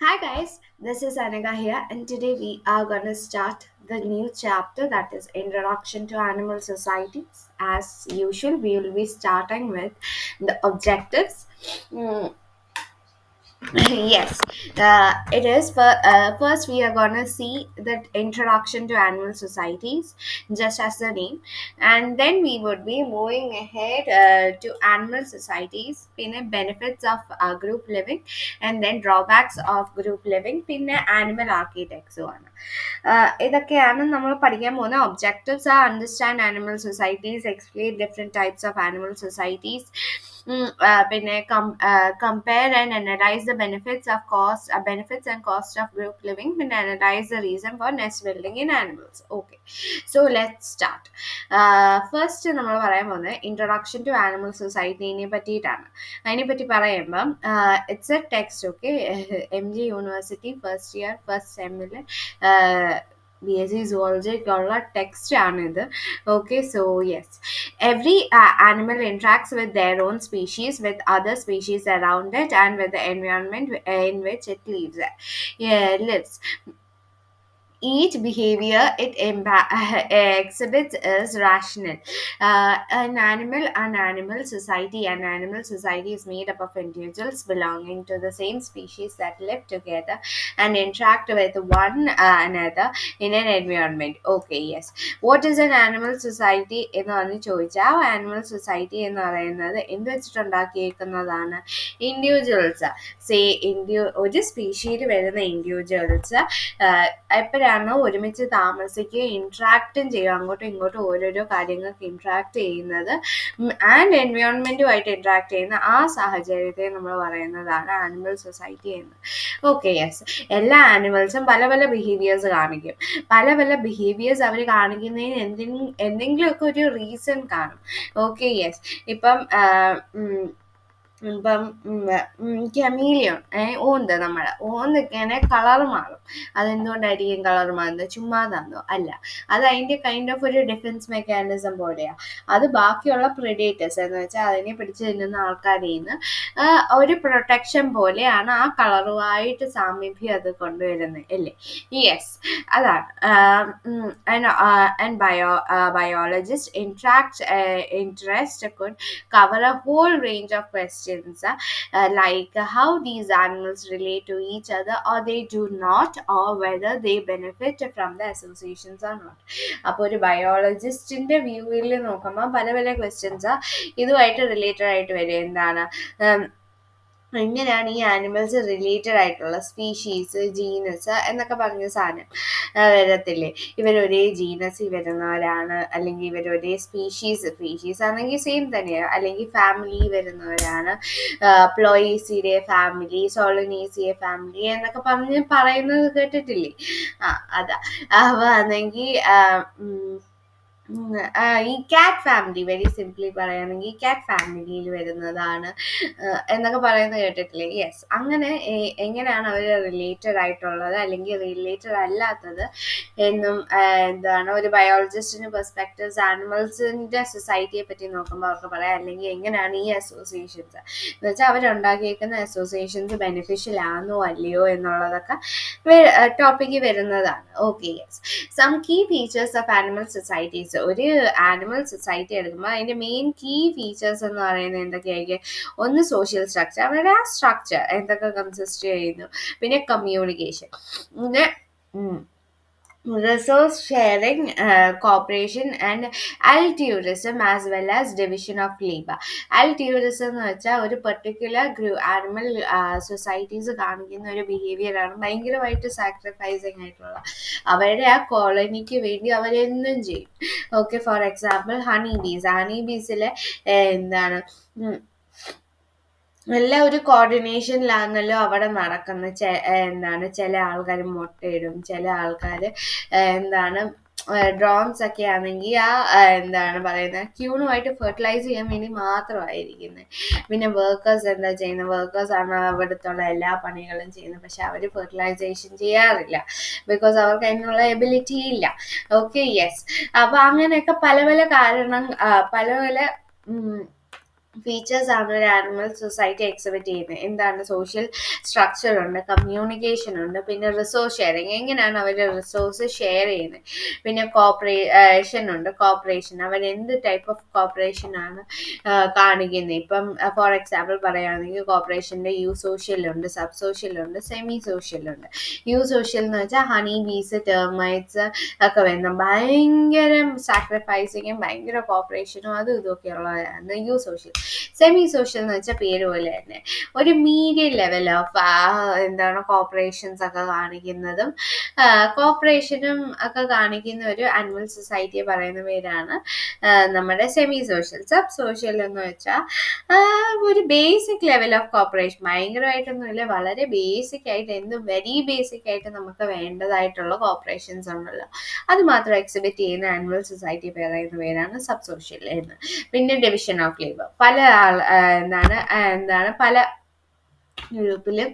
Hi guys, this is Anaga here, and today we are gonna start the new chapter that is Introduction to Animal Societies. As usual, we will be starting with the objectives. Mm, yes, it is. First, we are gonna see that introduction to animal societies, just as the name, and then we would be moving ahead to animal societies, പിന്നെ benefits of group living, and then drawbacks of group living, പിന്നെ animal architects ആണ്. ഇതൊക്കെയാണ് നമ്മൾ പഠിക്കാൻ പോകുന്ന objectives ആ understand animal societies explain different types of animal societies പിന്നെ compare and analyze the benefits and cost of group living, പിന്നെ analyze the reason for nest building in animals. Okay, so let's start. First നമ്മൾ പറയാൻ പോകുന്നത് introduction to animal സൊസൈറ്റീനെ പറ്റിയിട്ടാണ്. അതിനെപ്പറ്റി പറയുമ്പം it's a text. Okay, MG university first year first സെമ്മിൽ BSc സുവോളജിക്കുള്ള text ആണിത്. Okay, so yes, every animal interacts with their own species, with other species around it, and with the environment in which it lives. Each behavior it exhibits is rational. An animal society is made up of individuals belonging to the same species that live together and interact with one another in an environment. Okay, yes. What is an animal society എന്ന് പറഞ്ഞ് ചോദിച്ചാൽ animal society എന്ന് പറയുന്നത് എന്ത് വെച്ചിട്ടുണ്ടാക്കിയേക്കുന്നതാണ്? Individuals ഒരു സ്പീഷീൽ വരുന്ന individuals എപ്പോഴാണോ ഒരുമിച്ച് താമസിക്കുക, ഇന്ററാക്റ്റും ചെയ്യുക, അങ്ങോട്ടും ഇങ്ങോട്ടും ഓരോരോ കാര്യങ്ങൾക്ക് ഇന്ററാക്ട് ചെയ്യുന്നത് ആൻഡ് എൻവയോൺമെന്റുമായിട്ട് ഇന്ററാക്ട് ചെയ്യുന്ന ആ സാഹചര്യത്തെ നമ്മൾ പറയുന്നതാണ് ആനിമൽ സൊസൈറ്റി എന്ന്. Okay, yes. എല്ലാ ആനിമൽസും പല പല ബിഹേവിയേഴ്സ് കാണിക്കും. പല പല ബിഹേവിയേഴ്സ് അവർ കാണിക്കുന്നതിന് എന്തെങ്കിലുമൊക്കെ ഒരു റീസൺ കാണും. Okay, yes. ഇപ്പം കമീലിയോൺ ഓന്തൊക്കെയാണ് കളർ മാറും. അതെന്തുകൊണ്ടായിരിക്കും കളർ മാറുന്നത്? ചുമ്മാതാന്നോ? അല്ല, അത് അതിൻ്റെ കൈൻഡ് ഓഫ് ഒരു ഡിഫൻസ് മെക്കാനിസം പോലെയാണ്. അത് ബാക്കിയുള്ള പ്രെഡേറ്റേഴ്സ് എന്ന് വെച്ചാൽ അതിനെ പിടിച്ചു തിന്നുന്ന ആൾക്കാരിൽ നിന്ന് ഒരു പ്രൊട്ടക്ഷൻ പോലെയാണ് ആ കളറുമായിട്ട് സാമീപ്യം അത് കൊണ്ടുവരുന്നത് അല്ലേ? യെസ്, അതാണ്. Biologists interest could cover a whole range of questions, like how these animals relate to each other or they do not, or whether they benefit from the associations or not. അപ്പോൾ ഒരു ബയോളജിസ്റ്റിന്റെ വ്യൂവിൽ നോക്കുമ്പോൾ പല പല questions ഇതുമായിട്ട് related ആയിട്ട് വരും. എന്താണ്, എങ്ങനെയാണ് ഈ ആനിമൽസ് റിലേറ്റഡ് ആയിട്ടുള്ള സ്പീഷീസ്, ജീനസ് എന്നൊക്കെ പറഞ്ഞ സാധനം വരത്തില്ലേ? ഇവരൊരേ ജീനസിൽ വരുന്നവരാണ്, അല്ലെങ്കിൽ ഇവരൊരേ സ്പീഷീസ് ആണെങ്കിൽ സെയിം തന്നെയാണ്, അല്ലെങ്കിൽ ഫാമിലി വരുന്നവരാണ്, പ്ലോയിസിയുടെ ഫാമിലി, സോളനീസിയ ഫാമിലി എന്നൊക്കെ പറയുന്നത് കേട്ടിട്ടില്ലേ? അതാ. അപ്പോൾ ആണെങ്കിൽ ഈ കാറ്റ് ഫാമിലി, വെരി സിംപ്ലി പറയുകയാണെങ്കിൽ കാറ്റ് ഫാമിലിയിൽ വരുന്നതാണ് എന്നൊക്കെ പറയുന്നത് കേട്ടിട്ടില്ലേ? യെസ്. അങ്ങനെ എങ്ങനെയാണ് അവർ റിലേറ്റഡ് ആയിട്ടുള്ളത് അല്ലെങ്കിൽ റിലേറ്റഡ് അല്ലാത്തത് എന്നും എന്താണ് ഒരു ബയോളജിസ്റ്റിന് പെർസ്പെക്റ്റീവ്സ് ആനിമൽസിൻ്റെ സൊസൈറ്റിയെ പറ്റി നോക്കുമ്പോൾ അവർക്ക് പറയാം. അല്ലെങ്കിൽ എങ്ങനെയാണ് ഈ അസോസിയേഷൻസ് എന്ന് വെച്ചാൽ അവരുണ്ടാക്കിയേക്കുന്ന അസോസിയേഷൻസ് ബെനിഫിഷ്യൽ ആണോ അല്ലയോ എന്നുള്ളതൊക്കെ ടോപ്പിക്ക് വരുന്നതാണ്. Okay, yes. Some key features of animal societies. ഒരു ആനിമൽ സൊസൈറ്റി എടുക്കുമ്പോൾ അതിൻ്റെ മെയിൻ കീ ഫീച്ചേഴ്സ് എന്ന് പറയുന്നത് എന്തൊക്കെയായിരിക്കും? ഒന്ന് സോഷ്യൽ സ്ട്രക്ചർ, അവരുടെ ആ സ്ട്രക്ചർ എന്തൊക്കെ കൺസിസ്റ്റ് ചെയ്യുന്നു. പിന്നെ കമ്മ്യൂണിക്കേഷൻ, പിന്നെ resource sharing, cooperation, and altruism as well as division of labor. Altruism എന്ന് വെച്ചാൽ ഒരു പെർട്ടിക്കുലർ ആനിമൽ സൊസൈറ്റീസ് കാണിക്കുന്ന ഒരു ബിഹേവിയറാണ് ഭയങ്കരമായിട്ട് സാക്രിഫൈസിങ് ആയിട്ടുള്ള. അവരുടെ ആ കോളനിക്ക് വേണ്ടി അവരെന്തും ചെയ്യും. ഓക്കെ, ഫോർ എക്സാമ്പിൾ ഹണി ബീസിലെ എന്താണ് എല്ലാം ഒരു കോർഡിനേഷനിലാണല്ലോ അവിടെ നടക്കുന്നത്. എന്താണ്, ചില ആൾക്കാർ മുട്ടയിടും, ചില ആൾക്കാർ എന്താണ് ഡ്രോൺസ് ഒക്കെ ആണെങ്കിൽ എന്താണ് പറയുന്നത് ക്യൂണുമായിട്ട് ഫെർട്ടിലൈസ് ചെയ്യാൻ വേണ്ടി മാത്രമായിരിക്കുന്നത്. പിന്നെ വർക്കേഴ്സ് എന്താ ചെയ്യുന്നത്? വർക്കേഴ്സാണ് അവിടുത്തുള്ള എല്ലാ പണികളും ചെയ്യുന്നത്, പക്ഷെ അവർ ഫെർട്ടിലൈസേഷൻ ചെയ്യാറില്ല, ബിക്കോസ് അവർക്ക് അതിനുള്ള എബിലിറ്റി ഇല്ല. Okay, yes. അപ്പോൾ അങ്ങനെയൊക്കെ പല പല കാരണം പല പല ഫീച്ചേഴ്സ് ആണ് ഒരു ആനിമൽ സൊസൈറ്റി എക്സിബിറ്റ് ചെയ്യുന്നത്. എന്താണ്? സോഷ്യൽ സ്ട്രക്ചർ ഉണ്ട്, കമ്മ്യൂണിക്കേഷൻ ഉണ്ട്, പിന്നെ റിസോഴ്സ് ഷെയറിങ്, എങ്ങനെയാണ് അവർ റിസോഴ്സ് ഷെയർ ചെയ്യുന്നത്, പിന്നെ കോപ്പറേഷൻ ഉണ്ട്, കോപ്പറേഷൻ അവർ എന്ത് ടൈപ്പ് ഓഫ് കോപ്പറേഷൻ ആണ് കാണിക്കുന്നത്. ഇപ്പം ഫോർ എക്സാമ്പിൾ പറയുകയാണെങ്കിൽ കോപ്പറേഷൻ്റെ യു സോഷ്യൽ ഉണ്ട്, സബ് സോഷ്യൽ ഉണ്ട്, സെമി സോഷ്യൽ ഉണ്ട്. യു സോഷ്യൽ എന്ന് വെച്ചാൽ ഹണി ബീസ്, ടെർമൈറ്റ്സ് ഒക്കെ വരുന്ന ഭയങ്കര സാക്രിഫൈസിങ്ങും ഭയങ്കര കോപ്പറേഷനും അതും ഇതൊക്കെ ഉള്ളതാണ് യു സോഷ്യൽ. സെമി സോഷ്യൽ എന്ന് വെച്ചാൽ പേര് പോലെ തന്നെ ഒരു മീഡിയം ലെവൽ ഓഫ് എന്താണ് കോപ്പറേഷൻസ് ഒക്കെ കാണിക്കുന്നതും കോപ്പറേഷനും ഒക്കെ കാണിക്കുന്ന ഒരു ആനിമൽ സൊസൈറ്റിയെ പറയുന്ന പേരാണ് നമ്മുടെ സെമി സോഷ്യൽ. സബ് സോഷ്യൽ എന്ന് വെച്ചാൽ ഒരു ബേസിക് ലെവൽ ഓഫ് കോപ്പറേഷൻ, ഭയങ്കരമായിട്ടൊന്നുമില്ല, വളരെ ബേസിക് ആയിട്ട്, എന്തും വെരി ബേസിക് ആയിട്ട് നമുക്ക് വേണ്ടതായിട്ടുള്ള കോപ്പറേഷൻസ് ഉണ്ടല്ലോ, അത് മാത്രം എക്സിബിറ്റ് ചെയ്യുന്ന ആനിമൽ സൊസൈറ്റി പറയുന്ന പേരാണ് സബ് സോഷ്യൽ എന്ന്. പിന്നെ ഡിവിഷൻ ഓഫ് ലേബർ, പല എന്താണ് പല ഗ്രൂപ്പിലും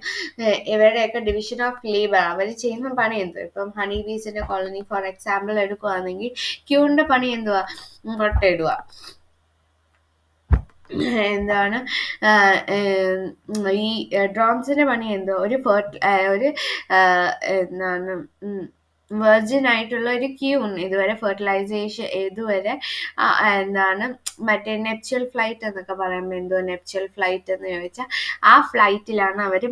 ഇവരുടെയൊക്കെ ഡിവിഷൻ ഓഫ് ലേബർ, അവർ ചെയ്യുന്ന പണി എന്തുവാ? ഇപ്പം ഹണി ബീസിന്റെ കോളനി ഫോർ എക്സാമ്പിൾ എടുക്കുകയാണെങ്കിൽ ക്യൂണിന്റെ പണി എന്തുവാ? മുട്ടയിടുക. എന്താണ് ഈ ഡ്രോൺസിന്റെ പണി എന്തോ ഒരു എന്താണ് വെർജിൻ ആയിട്ടുള്ള ഒരു ക്യൂൺ ഇതുവരെ ഫെർട്ടിലൈസേഷൻ ഇതുവരെ എന്താണ് മറ്റേ നെപ്ച്വൽ ഫ്ലൈറ്റ് എന്നൊക്കെ പറയുമ്പോൾ എന്തോ നെപ്ച്വൽ ഫ്ലൈറ്റ് എന്ന് ചോദിച്ചാൽ ആ ഫ്ലൈറ്റിലാണ് അവർ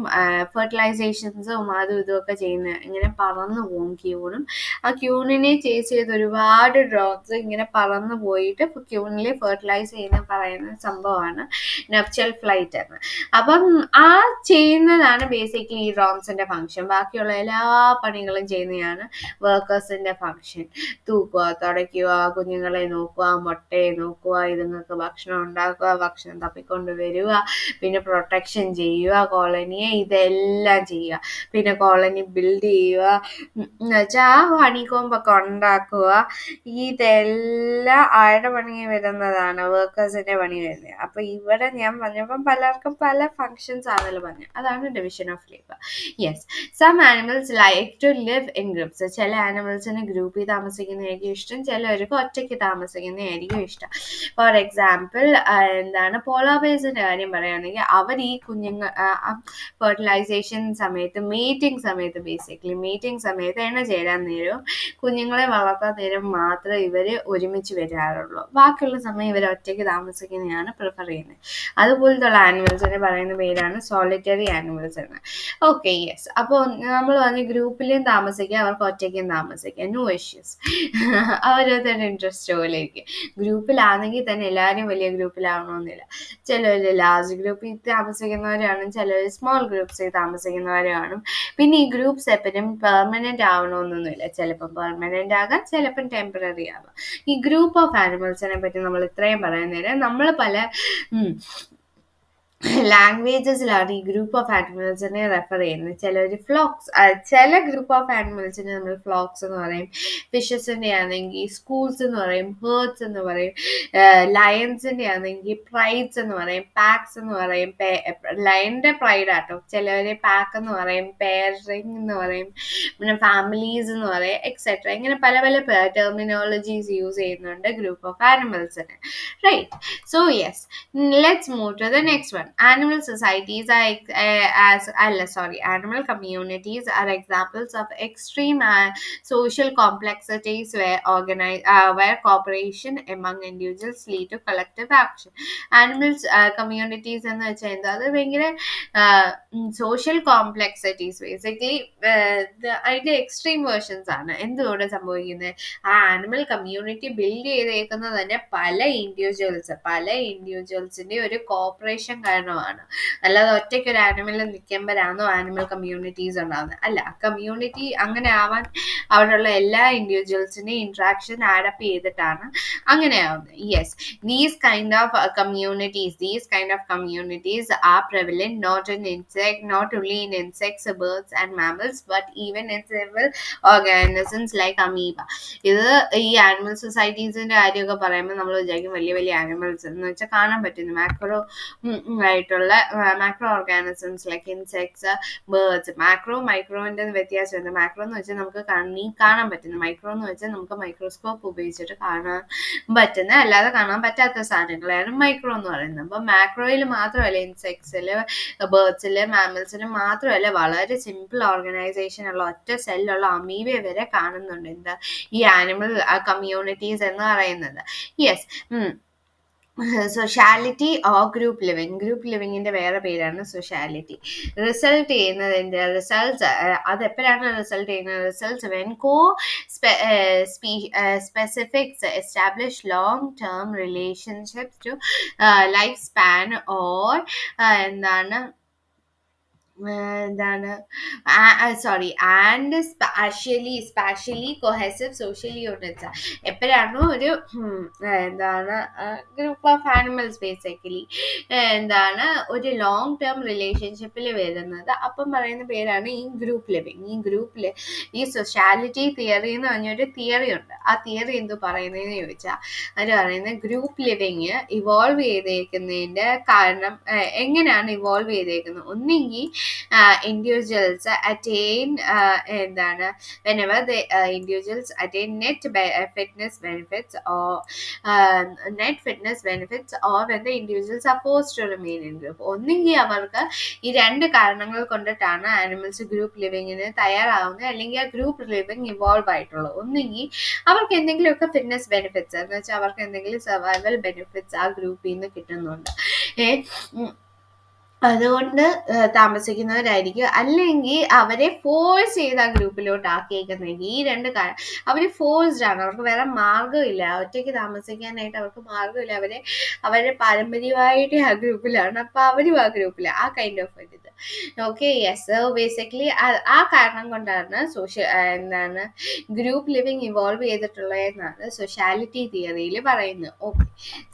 ഫെർട്ടിലൈസേഷൻസും അതും ഇതുമൊക്കെ ചെയ്യുന്നത്. ഇങ്ങനെ പറന്നു പോകും ക്യൂണും. ആ ക്യൂണിനെ ചേസ് ചെയ്ത് ഒരുപാട് ഡ്രോൺസ് ഇങ്ങനെ പറന്നു പോയിട്ട് ക്യൂണിൽ ഫെർട്ടിലൈസ് പറയുന്ന സംഭവമാണ് നെപ്ച്വൽ ഫ്ലൈറ്റ് എന്ന്. അപ്പം ആ ചെയ്യുന്നതാണ് ബേസിക്കലി ഈ ഡ്രോൺസിന്റെ ഫങ്ഷൻ. ബാക്കിയുള്ള എല്ലാ പണികളും ചെയ്യുന്നതാണ് വർക്കേഴ്സിന്റെ ഫങ്ഷൻ. തൂക്കുക, തുടയ്ക്കുക, കുഞ്ഞുങ്ങളെ നോക്കുക, മുട്ടയെ നോക്കുക, ഇതുങ്ങൾക്ക് ഭക്ഷണം ഉണ്ടാക്കുക, ഭക്ഷണം തപ്പിക്കൊണ്ട് വരിക, പിന്നെ പ്രൊട്ടക്ഷൻ ചെയ്യുക കോളനിയെ, ഇതെല്ലാം ചെയ്യുക. പിന്നെ കോളനി ബിൽഡ് ചെയ്യുക എന്ന് വെച്ചാൽ ആ ഹണികോമ്പൊക്കെ ഉണ്ടാക്കുക. ഇതെല്ലാം ആരുടെ പണി വരുന്നതാണ്? വർക്കേഴ്സിന്റെ പണി വരുന്നത്. അപ്പൊ ഇവിടെ ഞാൻ പറഞ്ഞപ്പം പലർക്കും പല ഫങ്ഷൻസ് ആണല്ലോ പറഞ്ഞത്. അതാണ് division of labour. Yes, some animals like to live in groups. ചില ആനിമൽസിന് ഗ്രൂപ്പിൽ താമസിക്കുന്നതായിരിക്കും ഇഷ്ടം, ചിലവർക്ക് ഒറ്റയ്ക്ക് താമസിക്കുന്നതായിരിക്കും ഇഷ്ടം. ഫോർ എക്സാമ്പിൾ എന്താണ് പോളാർ ബേഴ്സിന്റെ കാര്യം പറയുകയാണെങ്കിൽ അവർ ഈ കുഞ്ഞുങ്ങൾ ഫെർട്ടിലൈസേഷൻ സമയത്ത്, ബേസിക്കലി മീറ്റിംഗ് സമയത്ത് എണ്ണ ചേരാൻ നേരവും കുഞ്ഞുങ്ങളെ വളർത്താൻ നേരം മാത്രമേ ഇവർ ഒരുമിച്ച് വരാറുള്ളൂ. ബാക്കിയുള്ള സമയം ഇവർ ഒറ്റയ്ക്ക് താമസിക്കുന്നതാണ് പ്രിഫർ ചെയ്യുന്നത്. അതുപോലത്തുള്ള ആനിമൽസിനെ പറയുന്ന പേരാണ് സോളിറ്ററി ആനിമൽസ് എന്ന്. Okay, yes. അപ്പോൾ നമ്മൾ പറഞ്ഞ ഗ്രൂപ്പിലും താമസിക്കുക, അവർക്ക് ഒറ്റയ്ക്കും താമസിക്കുക, നോ ഇഷ്യൂസ്. ഓരോരുത്തരുടെ ഇൻട്രസ്റ്റ് പോലെ ഇരിക്കും. ഗ്രൂപ്പിലാണെങ്കിൽ തന്നെ എല്ലാവരും വലിയ ഗ്രൂപ്പിലാവണമെന്നില്ല. ചിലർ ലാർജ് ഗ്രൂപ്പിൽ താമസിക്കുന്നവരാണ്, ചിലർ സ്മോൾ ഗ്രൂപ്പ്സിൽ താമസിക്കുന്നവരാണ്. പിന്നെ ഈ ഗ്രൂപ്പ്സ് എപ്പോഴും പെർമനന്റ് ആവണമെന്നൊന്നുമില്ല. ചിലപ്പം പെർമനന്റ് ആകാം, ചിലപ്പം ടെമ്പററി ആകാം. ഈ ഗ്രൂപ്പ് ഓഫ് ആനിമൽസിനെ പറ്റി നമ്മൾ ഇത്രയും പറയുന്നേരം നമ്മൾ പല ലാംഗ്വേജസിലാണ് ഈ ഗ്രൂപ്പ് ഓഫ് ആനിമൽസിനെ റെഫർ ചെയ്യുന്നത്. ചിലർ ഫ്ലോക്സ്, ചില ഗ്രൂപ്പ് ഓഫ് ആനിമൽസിനെ നമ്മൾ ഫ്ലോക്സ് എന്ന് പറയും. ഫിഷസിന്റെ ആണെങ്കിൽ സ്കൂൾസ് എന്ന് പറയും, ഹേർഡ്സ് എന്ന് പറയും. ലയൺസിന്റെ ആണെങ്കിൽ പ്രൈഡ്സ് എന്ന് പറയും, പാക്സ് എന്ന് പറയും. ലയന്റെ പ്രൈഡ് ആട്ടോ. ചിലവര് പാക്ക് എന്ന് പറയും, പെയറിംഗ് എന്ന് പറയും, പിന്നെ ഫാമിലീസ് എന്ന് പറയും, എക്സെട്ര. ഇങ്ങനെ പല പല ടെർമിനോളജീസ് യൂസ് ചെയ്യുന്നുണ്ട് ഗ്രൂപ്പ് ഓഫ് ആനിമൽസിന്. Right. So yes, let's move to the next one. Animal societies animal communities are examples of extreme social complexities where cooperation among individuals lead to collective action. Animals communities എന്ന് വെച്ചാൽ എന്താ? അത് ഭയങ്കര social കോംപ്ലെക്സിറ്റീസ്, basically അതിന്റെ extreme versions ആണ്. എന്തുകൊണ്ട് സംഭവിക്കുന്നത്? ആ ആനിമൽ കമ്മ്യൂണിറ്റി ബിൽഡ് ചെയ്തേക്കുന്നത് തന്നെ പല ഇൻഡിവിജ്വൽസിന്റെ ഒരു കോപ്പറേഷൻ കാരണമാണ്. അല്ലാതെ ഒറ്റയ്ക്ക് ഒരു ആനിമലിൽ നിൽക്കുമ്പോഴാണോ ആനിമൽ കമ്മ്യൂണിറ്റീസ് ഉണ്ടാകുന്നത്? അല്ല, കമ്മ്യൂണിറ്റി അങ്ങനെ ആവാൻ അവിടെയുള്ള എല്ലാ ഇൻഡിവിജ്വൽസിന്റെയും ഇന്ററാക്ഷൻ ആഡപ്പ് ചെയ്തിട്ടാണ് അങ്ങനെ ആവുന്നത്. Yes, these kind of communities are prevalent not only in insects, birds and mammals, but even in several organisms like amoeba. ഇത് ഈ ആനിമൽ സൊസൈറ്റീസിന്റെ കാര്യമൊക്കെ പറയുമ്പോൾ നമ്മൾ വിചാരിക്കും വലിയ വലിയ ആനിമൽസ് എന്ന് വെച്ചാൽ കാണാൻ പറ്റുന്നു മാക്രോ ആയിട്ടുള്ള macro organisms like insects, birds. Macro മൈക്രോന്റെ വ്യത്യാസമുണ്ട്. മാക്രോ എന്ന് വെച്ചാൽ നമുക്ക് കാണാൻ പറ്റുന്ന, മൈക്രോ എന്ന് വെച്ചാൽ നമുക്ക് മൈക്രോസ്കോപ്പ് ഉപയോഗിച്ചിട്ട് കാണാൻ പറ്റുന്ന, അല്ലാതെ കാണാൻ പറ്റാത്ത സാധനങ്ങളെയാണ് മൈക്രോ എന്ന് പറയുന്നത്. അപ്പൊ മാക്രോയിൽ മാത്രമല്ല, ഇൻസെക്ട്സില്, ബേർഡ്സില്, മാമൽസില് മാത്രമല്ല, വളരെ സിമ്പിൾ ഓർഗനൈസേഷൻ ഉള്ള ഒറ്റ സെല്ലുള്ള അമീബ വരെ കാണുന്നുണ്ട് എന്താ ഈ ആനിമൽ കമ്മ്യൂണിറ്റീസ് എന്ന് പറയുന്നത്. Yes. Sociality or group living. Group ലിവിങ്ങിന്റെ വേറെ പേരാണ് സൊഷ്യാലിറ്റി. റിസൾട്ട് ചെയ്യുന്നതിന്റെ റിസൾട്ട്സ് അതെപ്പോഴാണ് റിസൾട്ട് ചെയ്യുന്നത്? Results when conspecifics establish long term relationships to lifespan or എന്താണ് and spatially cohesive social units. എപ്പോഴാണോ ഒരു ഗ്രൂപ്പ് ഓഫ് ആനിമൽസ് ബേസിക്കലി ഒരു ലോങ് ടേം റിലേഷൻഷിപ്പിൽ വരുന്നത്, അപ്പം പറയുന്ന പേരാണ് ഈ ഗ്രൂപ്പ് ലിവിങ്. ഈ ഗ്രൂപ്പിൽ ഈ സൊഷ്യാലിറ്റി തിയറി എന്ന് പറഞ്ഞൊരു തിയറി ഉണ്ട്. ആ തിയറി എന്ത് പറയുന്നതെന്ന് ചോദിച്ചാൽ അത് പറയുന്നത് ഗ്രൂപ്പ് ലിവിങ് ഇവോൾവ് ചെയ്തേക്കുന്നതിന്റെ കാരണം എങ്ങനെയാണ് ഇവോൾവ് ചെയ്തേക്കുന്നത്? ഒന്നെങ്കിൽ individuals attain whenever the individuals attain fitness benefits or when the individuals are forced to remain in group. ഒന്നെങ്കിൽ അവർക്ക് ഈ രണ്ട് കാരണങ്ങൾ കൊണ്ടിട്ടാണ് ആനിമൽസ് ഗ്രൂപ്പ് ലിവിങ്ങിന് തയ്യാറാവുന്നത്, അല്ലെങ്കിൽ ആ ഗ്രൂപ്പ് ലിവിങ് ഇവോൾവ് ആയിട്ടുള്ളത്. ഒന്നെങ്കിൽ അവർക്ക് എന്തെങ്കിലുമൊക്കെ ഫിറ്റ്നസ് ബെനിഫിറ്റ്സ് എന്ന് വെച്ചാൽ അവർക്ക് എന്തെങ്കിലും സർവൈവൽ ബെനിഫിറ്റ്സ് ആ ഗ്രൂപ്പിൽ നിന്ന് കിട്ടുന്നുണ്ട്, അതുകൊണ്ട് താമസിക്കുന്നവരായിരിക്കും. അല്ലെങ്കിൽ അവരെ ഫോഴ്സ് ചെയ്ത് ആ ഗ്രൂപ്പിലോട്ട് ആക്കിയേക്കുന്നെങ്കിൽ ഈ രണ്ട് അവർ ഫോഴ്സ്ഡ് ആണ്, അവർക്ക് വേറെ മാർഗ്ഗമില്ല, ഒറ്റയ്ക്ക് താമസിക്കാനായിട്ട് അവർക്ക് മാർഗ്ഗമില്ല, അവരെ പാരമ്പര്യമായിട്ട് ആ ഗ്രൂപ്പിലാണ്, അപ്പൊ അവരും ആ ഗ്രൂപ്പിലാണ്, ആ കൈൻഡ് ഓഫ് ഇത്. Okay, yes. ബേസിക്കലി ആ കാരണം കൊണ്ടാണ് ഗ്രൂപ്പ് ലിവിങ് ഇവോൾവ് ചെയ്തിട്ടുള്ളതെന്നാണ് സൊഷ്യാലിറ്റി തിയറിയിൽ പറയുന്നത്. ഓക്കെ,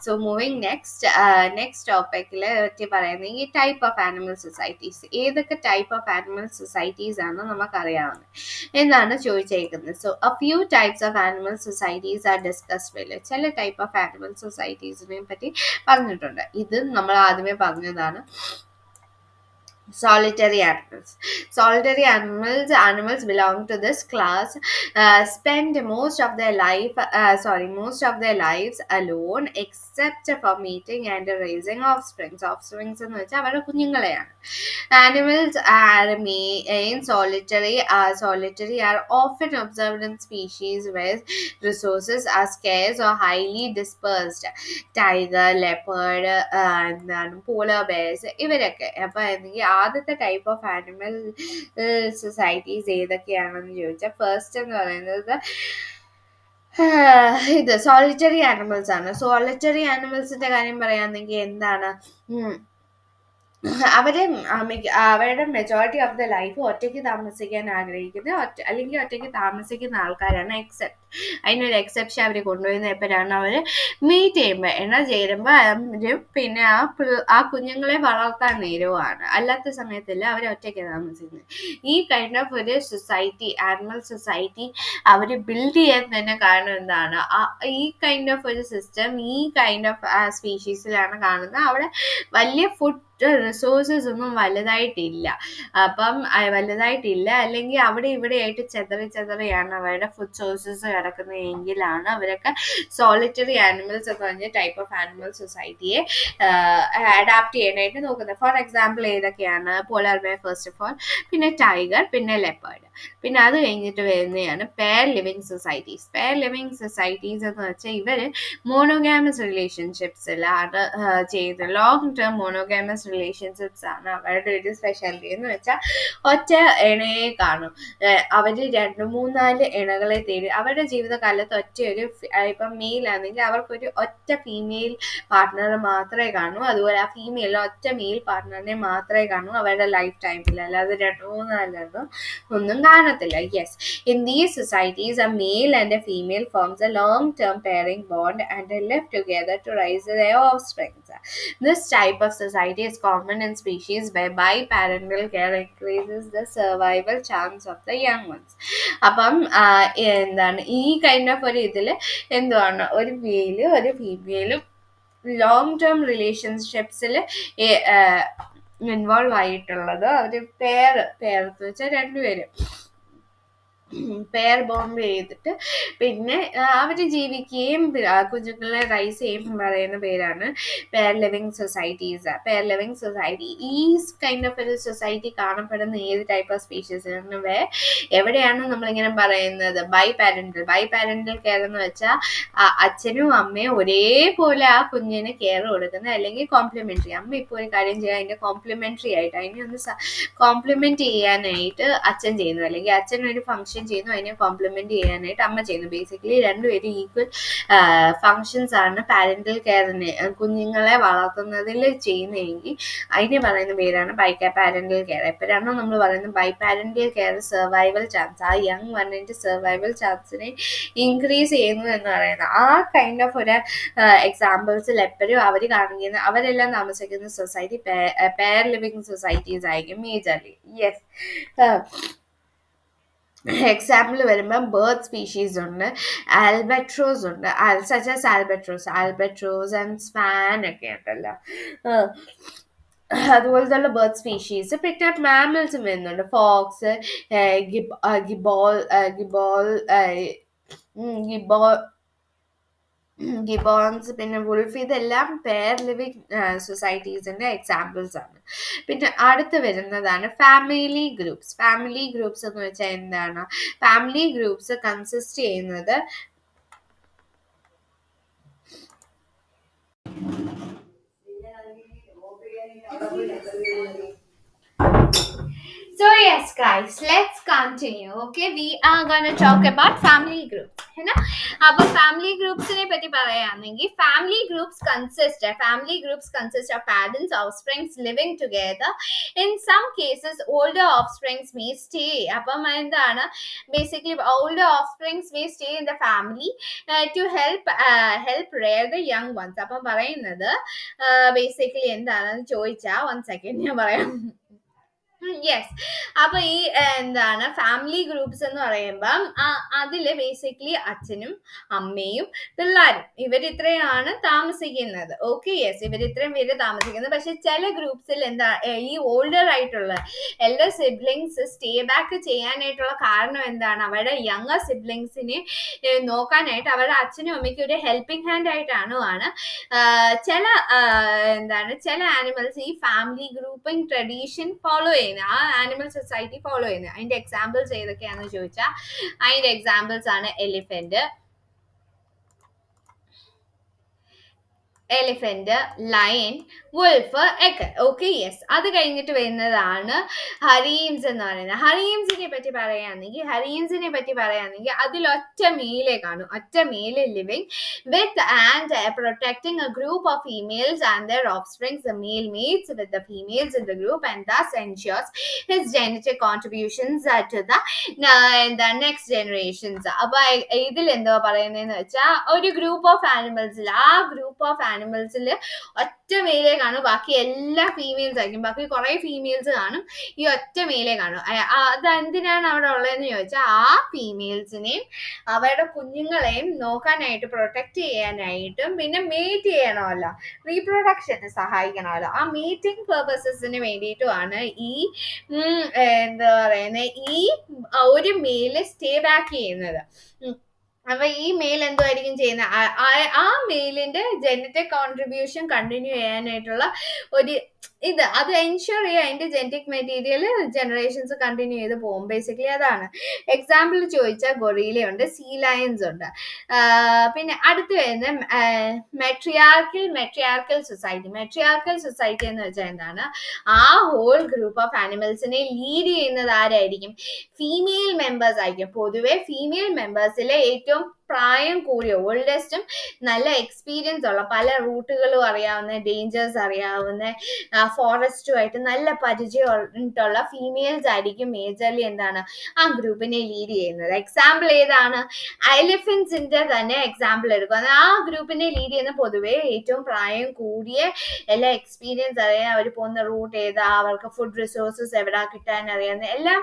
സോ മൂവിങ് നെക്സ്റ്റ് ടോപ്പിക്കിൽ പറയുന്നത് ഈ ടൈപ്പ് ഓഫ് ആനിമൽ സൊസൈറ്റീസ്. ഏതൊക്കെ ടൈപ്പ് ഓഫ് ആനിമൽ സൊസൈറ്റീസ് ആണ് നമുക്കറിയാവുന്നത് എന്നാണ് ചോദിച്ചേക്കുന്നത്. So a few types of animal societies are discussed below. ചില ടൈപ്പ് ഓഫ് ആനിമൽ സൊസൈറ്റീസിനെ പറ്റി പറഞ്ഞിട്ടുണ്ട്. ഇത് നമ്മൾ ആദ്യമേ പറഞ്ഞതാണ്. Solitary animals belong to this class, spend most of their lives alone except for meeting and raising offsprings എന്ന് വെച്ചാൽ അവരുടെ കുഞ്ഞുങ്ങളെയാണ്. Animals remain solitary are often observed in species where resources are scarce or highly dispersed. Tiger, leopard, polar bears, ഇവരൊക്കെ. അപ്പൊ ആദ്യത്തെ type of animal societies ഏതൊക്കെയാണെന്ന് ചോദിച്ചാൽ first എന്ന് പറയുന്നത് ഇത് സോളിറ്ററി ആനിമൽസ് ആണ്. സോളിറ്ററി ആനിമൽസിന്റെ കാര്യം പറയാന്നെങ്കിൽ എന്താണ്, അവരുടെ മെജോറിറ്റി ഓഫ് ദ ലൈഫ് ഒറ്റയ്ക്ക് താമസിക്കാൻ ആഗ്രഹിക്കുന്നത്, അല്ലെങ്കിൽ ഒറ്റയ്ക്ക് താമസിക്കുന്ന ആൾക്കാരാണ്. അതിനൊരു എക്സെപ്ഷൻ അവർ കൊണ്ടുവരുന്ന എപ്പോഴാണ് അവർ മീറ്റ് ചേരുമ്പോൾ പിന്നെ ആ കുഞ്ഞുങ്ങളെ വളർത്താൻ നേരവുമാണ്, അല്ലാത്ത സമയത്തല്ല അവർ ഒറ്റയ്ക്ക് താമസിക്കുന്നത്. ഈ കൈൻഡ് ഓഫ് ഒരു സൊസൈറ്റി, ആനിമൽ സൊസൈറ്റി അവർ ബിൽഡ് ചെയ്യാൻ തന്നെ കാരണം എന്താണ്, ഈ കൈൻഡ് ഓഫ് ഒരു സിസ്റ്റം ഈ കൈൻഡ് ഓഫ് സ്പീഷീസിലാണ് കാണുന്നത്. അവിടെ വലിയ ഫുഡ് റിസോഴ്സസ് ഒന്നും വലുതായിട്ടില്ല, അല്ലെങ്കിൽ അവിടെ ഇവിടെ ആയിട്ട് ചെതറിയാണ് അവരുടെ ഫുഡ് സോഴ്സസ് കിടക്കുന്നത് എങ്കിലാണ് അവരൊക്കെ സോളിറ്ററി ആനിമൽസ് എന്ന് പറഞ്ഞ ടൈപ്പ് ഓഫ് ആനിമൽ സൊസൈറ്റിയെ അഡാപ്റ്റ് ചെയ്യാനായിട്ട് നോക്കുന്നത്. ഫോർ എക്സാമ്പിൾ ഏതൊക്കെയാണ്? Polar bear first of all, പിന്നെ ടൈഗർ, പിന്നെ ലെപ്പേർഡ്. പിന്നെ അത് കഴിഞ്ഞിട്ട് വരുന്നതാണ് pair living societies. Pair living societies എന്ന് വെച്ചാൽ ഇവര് മോണോഗാമസ് റിലേഷൻഷിപ്സിലാണ് ചെയ്യുന്നത്. ലോങ് ടേം മോണോഗാമസ് റിലേഷൻഷിപ്സ് ആണ് അവരുടെ ഒരു സ്പെഷ്യാലിറ്റി. എന്ന് വെച്ചാൽ ഒറ്റ ഇണയെ കാണും, അവര് 2-3-4 ഇണകളെ തേടി അവരുടെ ജീവിതകാലത്ത് ഇപ്പം മെയിൽ ആണെങ്കിൽ അവർക്കൊരു ഒറ്റ ഫീമെയിൽ പാർട്ട്ണർ മാത്രമേ കാണൂ, അതുപോലെ ആ ഫീമെയിൽ ഒറ്റ മെയിൽ പാർട്ട്ണറിനെ മാത്രമേ കാണൂ അവരുടെ ലൈഫ് ടൈമിൽ, അല്ലാതെ 2-3-4 ഒന്നും കാണത്തില്ല. Yes, in these societies a male and a female forms a long-term pairing bond and live together to raise their offspring. This type of society is common in species where biparental care increases the survival chance of the young ones. അപ്പം ഈ kind of ഒരു ഇതിൽ എന്തുവാണ്, ഒരു മെയിലും ഒരു ഫീമെയിലും long term റിലേഷൻഷിപ്സിൽ involve ആയിട്ടുള്ളത്. അവർ pair എന്ന് വെച്ചാൽ രണ്ടുപേരും പെയർ ബോണ്ട് ചെയ്തിട്ട് പിന്നെ അവർ ജീവിക്കുകയും കുഞ്ഞുങ്ങളെ റൈസ് ചെയ്യുമ്പോൾ പറയുന്ന പേരാണ് pair living societies. Pair living society ഈ കൈൻഡ് ഓഫ് ഒരു സൊസൈറ്റി കാണപ്പെടുന്ന ഏത് ടൈപ്പ് ഓഫ് സ്പീഷീസ് എവിടെയാണ് നമ്മളിങ്ങനെ പറയുന്നത് ബൈ പാരന്റൽ കെയർ എന്ന് വെച്ചാൽ അച്ഛനും അമ്മയും ഒരേപോലെ ആ കുഞ്ഞിന് കെയർ കൊടുക്കുന്നത്, അല്ലെങ്കിൽ കോംപ്ലിമെന്ററി. അമ്മ ഇപ്പോൾ ഒരു കാര്യം ചെയ്യാൻ അതിന്റെ കോംപ്ലിമെന്ററി ആയിട്ട് അതിനെ ഒന്ന് കോംപ്ലിമെന്റ് ചെയ്യാനായിട്ട് അച്ഛൻ ചെയ്യുന്നു, അല്ലെങ്കിൽ അച്ഛൻ ഒരു ഫംഗ്ഷൻ ചെയ്യുന്നു അതിനെ കോംപ്ലിമെന്റ് ചെയ്യാനായിട്ട് അമ്മ ചെയ്യുന്നു. ബേസിക്കലി രണ്ടുപേരും ഈക്വൽ ഫങ്ഷൻസ് ആണ് പാരന്റൽ കെയറിന് കുഞ്ഞുങ്ങളെ വളർത്തുന്നതിൽ ചെയ്യുന്നതെങ്കിൽ അതിന് പറയുന്ന പേരാണ് പാരന്റൽ കെയർ. എപ്പോഴാണോ നമ്മൾ പറയുന്നത് by parental care survival chance, ആ യങ് വണ്ണിന്റെ സർവൈവൽ ചാൻസിനെ ഇൻക്രീസ് ചെയ്യുന്നു എന്ന് പറയുന്നത് ആ കൈൻഡ് ഓഫ് ഒരു എക്സാമ്പിൾസിൽ എപ്പോഴും അവർ കാണിക്കുന്ന അവരെല്ലാം താമസിക്കുന്ന സൊസൈറ്റി പെയർ ലിവിങ് സൊസൈറ്റീസ് ആയിരിക്കും മേജർലി. യെസ്, എക്സാമ്പിൾ വരുമ്പോൾ ബേർഡ് സ്പീഷീസ് ഉണ്ട്, ആൽബട്രോസ് ഉണ്ട്, സച്ച് ആൽബട്രോസ് ആൻഡ് സ്പാൻ ഒക്കെ ഉണ്ടല്ലോ, അതുപോലത്തെ ബേർഡ് സ്പീഷീസ്. പിന്നെ മാമൽസും വരുന്നുണ്ട്, ഫോക്സ്, ഗിബോൺസ്, പിന്നെ വുൾഫ്. ഇതെല്ലാം പെയർ ലിവിങ് സൊസൈറ്റീസിന്റെ എക്സാമ്പിൾസ് ആണ്. പിന്നെ അടുത്ത് വരുന്നതാണ് ഫാമിലി ഗ്രൂപ്പ്സ്. ഫാമിലി ഗ്രൂപ്പ്സ് എന്ന് വെച്ചാൽ എന്താണ്? ഫാമിലി ഗ്രൂപ്പ്സ് കൺസിസ്റ്റ് ചെയ്യുന്നത് So yes guys, let's continue. Okay, we are gonna talk about family groups. അപ്പോൾ ഫാമിലി ഗ്രൂപ്പ്സിനെ പറ്റി പറയുകയാണെങ്കിൽ family groups consist of parents offsprings living together. In some cases older offsprings may stay. അപ്പം എന്താണ് basically older offsprings may stay in the family to help rear the young ones. അപ്പം പറയുന്നത് basically എന്താണെന്ന് ചോദിച്ചാൽ 1 second ഞാൻ പറയാം. Yes, അപ്പൊ ഈ എന്താണ് ഫാമിലി ഗ്രൂപ്പ്സ് എന്ന് പറയുമ്പം അതില് ബേസിക്കലി അച്ഛനും അമ്മയും പിള്ളേരും ഇവരിത്രയാണ് താമസിക്കുന്നത്. ഓക്കെ, യെസ്, ഇവരിത്രയും പേര് താമസിക്കുന്നത്. പക്ഷെ ചില ഗ്രൂപ്പ്സിൽ എന്താ ഈ ഓൾഡർ ആയിട്ടുള്ള എല്ലാ സിബ്ലിങ്സ് സ്റ്റേ ബാക്ക് ചെയ്യാനായിട്ടുള്ള കാരണം എന്താണ്? അവരുടെ യങ്ങർ സിബ്ലിങ്സിനെ നോക്കാനായിട്ട് അവരുടെ അച്ഛനും അമ്മയ്ക്കും ഒരു ഹെൽപ്പിംഗ് ഹാൻഡ് ആയിട്ടാണ് ചില ആനിമൽസ് ഈ ഫാമിലി ഗ്രൂപ്പിംഗ് ട്രഡീഷൻ ഫോളോ ചെയ്യുന്നത്, ആ ആനിമൽ സൊസൈറ്റി ഫോളോ ചെയ്യുന്നത്. അതിന്റെ എക്സാമ്പിൾസ് ഏതൊക്കെയാണെന്ന് ചോദിച്ചാൽ അതിന്റെ എക്സാമ്പിൾസ് ആണ് എലിഫന്റ്, ലയൺ, വുൾഫ് ഒക്കെ. Okay, yes. അത് കഴിഞ്ഞിട്ട് വരുന്നതാണ് ഹരീംസ് എന്ന് പറയുന്നത്. ഹരീംസിനെ പറ്റി പറയുകയാണെങ്കിൽ അതിൽ ഒറ്റ മെയിലെ living with and protecting a group of females and their offsprings. The male mates with the females in the group and thus ensures his genetic contributions to the next generations. അപ്പൊ ഇതിൽ എന്തോ പറയുന്നതെന്ന് വെച്ചാൽ ഒരു ഗ്രൂപ്പ് ഓഫ് ആനിമൽസിൽ ഒറ്റ മെയിലേ കാണും, ബാക്കി എല്ലാ ഫീമെയിൽസ് ആയിരിക്കും. ബാക്കി കുറെ ഫീമെയിൽസ് കാണും, ഈ ഒറ്റ മെയിലേ കാണും. അത് എന്തിനാണ് അവിടെ ഉള്ളതെന്ന് ചോദിച്ചാൽ ആ ഫീമെയിൽസിനെയും അവരുടെ കുഞ്ഞുങ്ങളെയും നോക്കാനായിട്ട് പ്രൊട്ടക്ട് ചെയ്യാനായിട്ടും പിന്നെ മേറ്റ് ചെയ്യണമല്ലോ, റീപ്രൊഡക്ഷന് സഹായിക്കണമല്ലോ. ആ മീറ്റിംഗ് പേർപ്പസസിന് വേണ്ടിയിട്ടുമാണ് ഈ എന്താ പറയുന്നത് ഈ ഒരു മെയില് സ്റ്റേ ബാക്ക് ചെയ്യുന്നത്. അപ്പൊ ഈ മെയിൽ എന്തുമായിരിക്കും ചെയ്യുന്നത്? ആ മെയിലിന്റെ ജനറ്റിക് കോൺട്രിബ്യൂഷൻ കണ്ടിന്യൂ ചെയ്യാനായിട്ടുള്ള ഒരു അത് എൻഷുർ ചെയ്യുക, അതിന്റെ ജനറ്റിക് മെറ്റീരിയൽ ജനറേഷൻസ് കണ്ടിന്യൂ ചെയ്ത് പോകും. ബേസിക്കലി അതാണ്. എക്സാമ്പിൾ ചോദിച്ചാൽ ഗൊറീലയുണ്ട്, സീ ലയൺസ് ഉണ്ട്. പിന്നെ അടുത്ത് വരുന്ന മെട്രിയാർക്കൽ സൊസൈറ്റി എന്ന് വെച്ചാൽ എന്താണ്? ആ ഹോൾ ഗ്രൂപ്പ് ഓഫ് ആനിമൽസിനെ ലീഡ് ചെയ്യുന്നത് ആരായിരിക്കും? ഫീമെയിൽ മെമ്പേഴ്സ് ആയിരിക്കും. പൊതുവെ ഫീമെയിൽ മെമ്പേഴ്സിലെ ഏറ്റവും പ്രായം കൂടിയ ഓൾഡസ്റ്റും നല്ല എക്സ്പീരിയൻസ് ഉള്ള, പല റൂട്ടുകളും അറിയാവുന്ന, ഡേഞ്ചേഴ്സ് അറിയാവുന്ന, ഫോറസ്റ്റുമായിട്ട് നല്ല പരിചയമുള്ള ഫീമെയിൽസ് ആയിരിക്കും മേജർലി എന്താണ് ആ ഗ്രൂപ്പിനെ ലീഡ് ചെയ്യുന്നത്. എക്സാമ്പിൾ ഏതാണ്? എലിഫന്റ്സിന്റെ തന്നെ എക്സാമ്പിൾ എടുക്കുക. ആ ഗ്രൂപ്പിനെ ലീഡ് ചെയ്യുന്ന പൊതുവെ ഏറ്റവും പ്രായം കൂടിയ, എല്ലാ എക്സ്പീരിയൻസ് അറിയാൻ, അവർ പോകുന്ന റൂട്ട് ഏതാ, അവർക്ക് ഫുഡ് റിസോഴ്സസ് എവിടെ കിട്ടാൻ അറിയാവുന്ന, എല്ലാം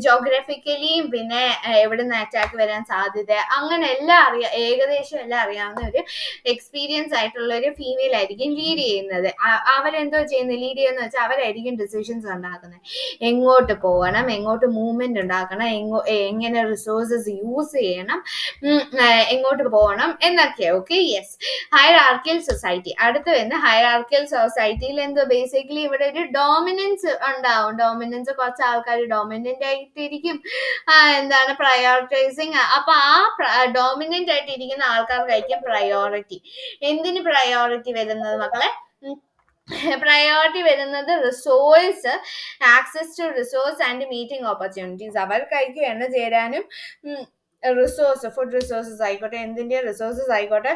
ജോഗ്രഫിക്കലിയും പിന്നെ എവിടെ നിന്ന് അറ്റാക്ക് വരാൻ സാധ്യത, അങ്ങനെ എല്ലാം ഏകദേശം എല്ലാം അറിയാവുന്ന ഒരു എക്സ്പീരിയൻസ് ആയിട്ടുള്ള ഒരു ഫീമെയിൽ ആയിരിക്കും ലീഡ് ചെയ്യുന്നത്. അവരെന്തോ ചെയ്യുന്നത്, ലീഡ് ചെയ്യുന്ന വെച്ചാൽ അവരായിരിക്കും ഡിസിഷൻസ് ഉണ്ടാക്കുന്നത്. എങ്ങോട്ട് പോകണം, എങ്ങോട്ട് മൂവ്മെന്റ് ഉണ്ടാക്കണം, എങ്ങനെ റിസോഴ്സസ് യൂസ് ചെയ്യണം, എങ്ങോട്ട് പോകണം എന്നൊക്കെ. Okay, yes. Hierarchical society. അടുത്ത് വരുന്ന ഹൈറാർക്കിയൽ സൊസൈറ്റിയിൽ എന്തോ ബേസിക്കലി ഇവിടെ ഒരു ഡോമിനൻസ് ഉണ്ടാവും. ഡോമിനൻസ് കുറച്ച് ആൾക്കാർ ഡോമിനന്റ് ആയിട്ടിരിക്കും, എന്താണ് പ്രയോറിറ്റൈസിങ്. അപ്പൊ ആ ഡോമിനന്റ് ആയിട്ട് ഇരിക്കുന്ന ആൾക്കാർക്കായിരിക്കും പ്രയോറിറ്റി. എന്തിന് പ്രയോറിറ്റി വരുന്നത് മക്കളെ? പ്രയോറിറ്റി വരുന്നത് resource, access to resource and meeting opportunities. അവർക്കായിരിക്കും എണ്ണ ചേരാനും റിസോഴ്സ്, ഫുഡ് റിസോഴ്സസ് ആയിക്കോട്ടെ, എന്തിന്റെ റിസോഴ്സസ് ആയിക്കോട്ടെ,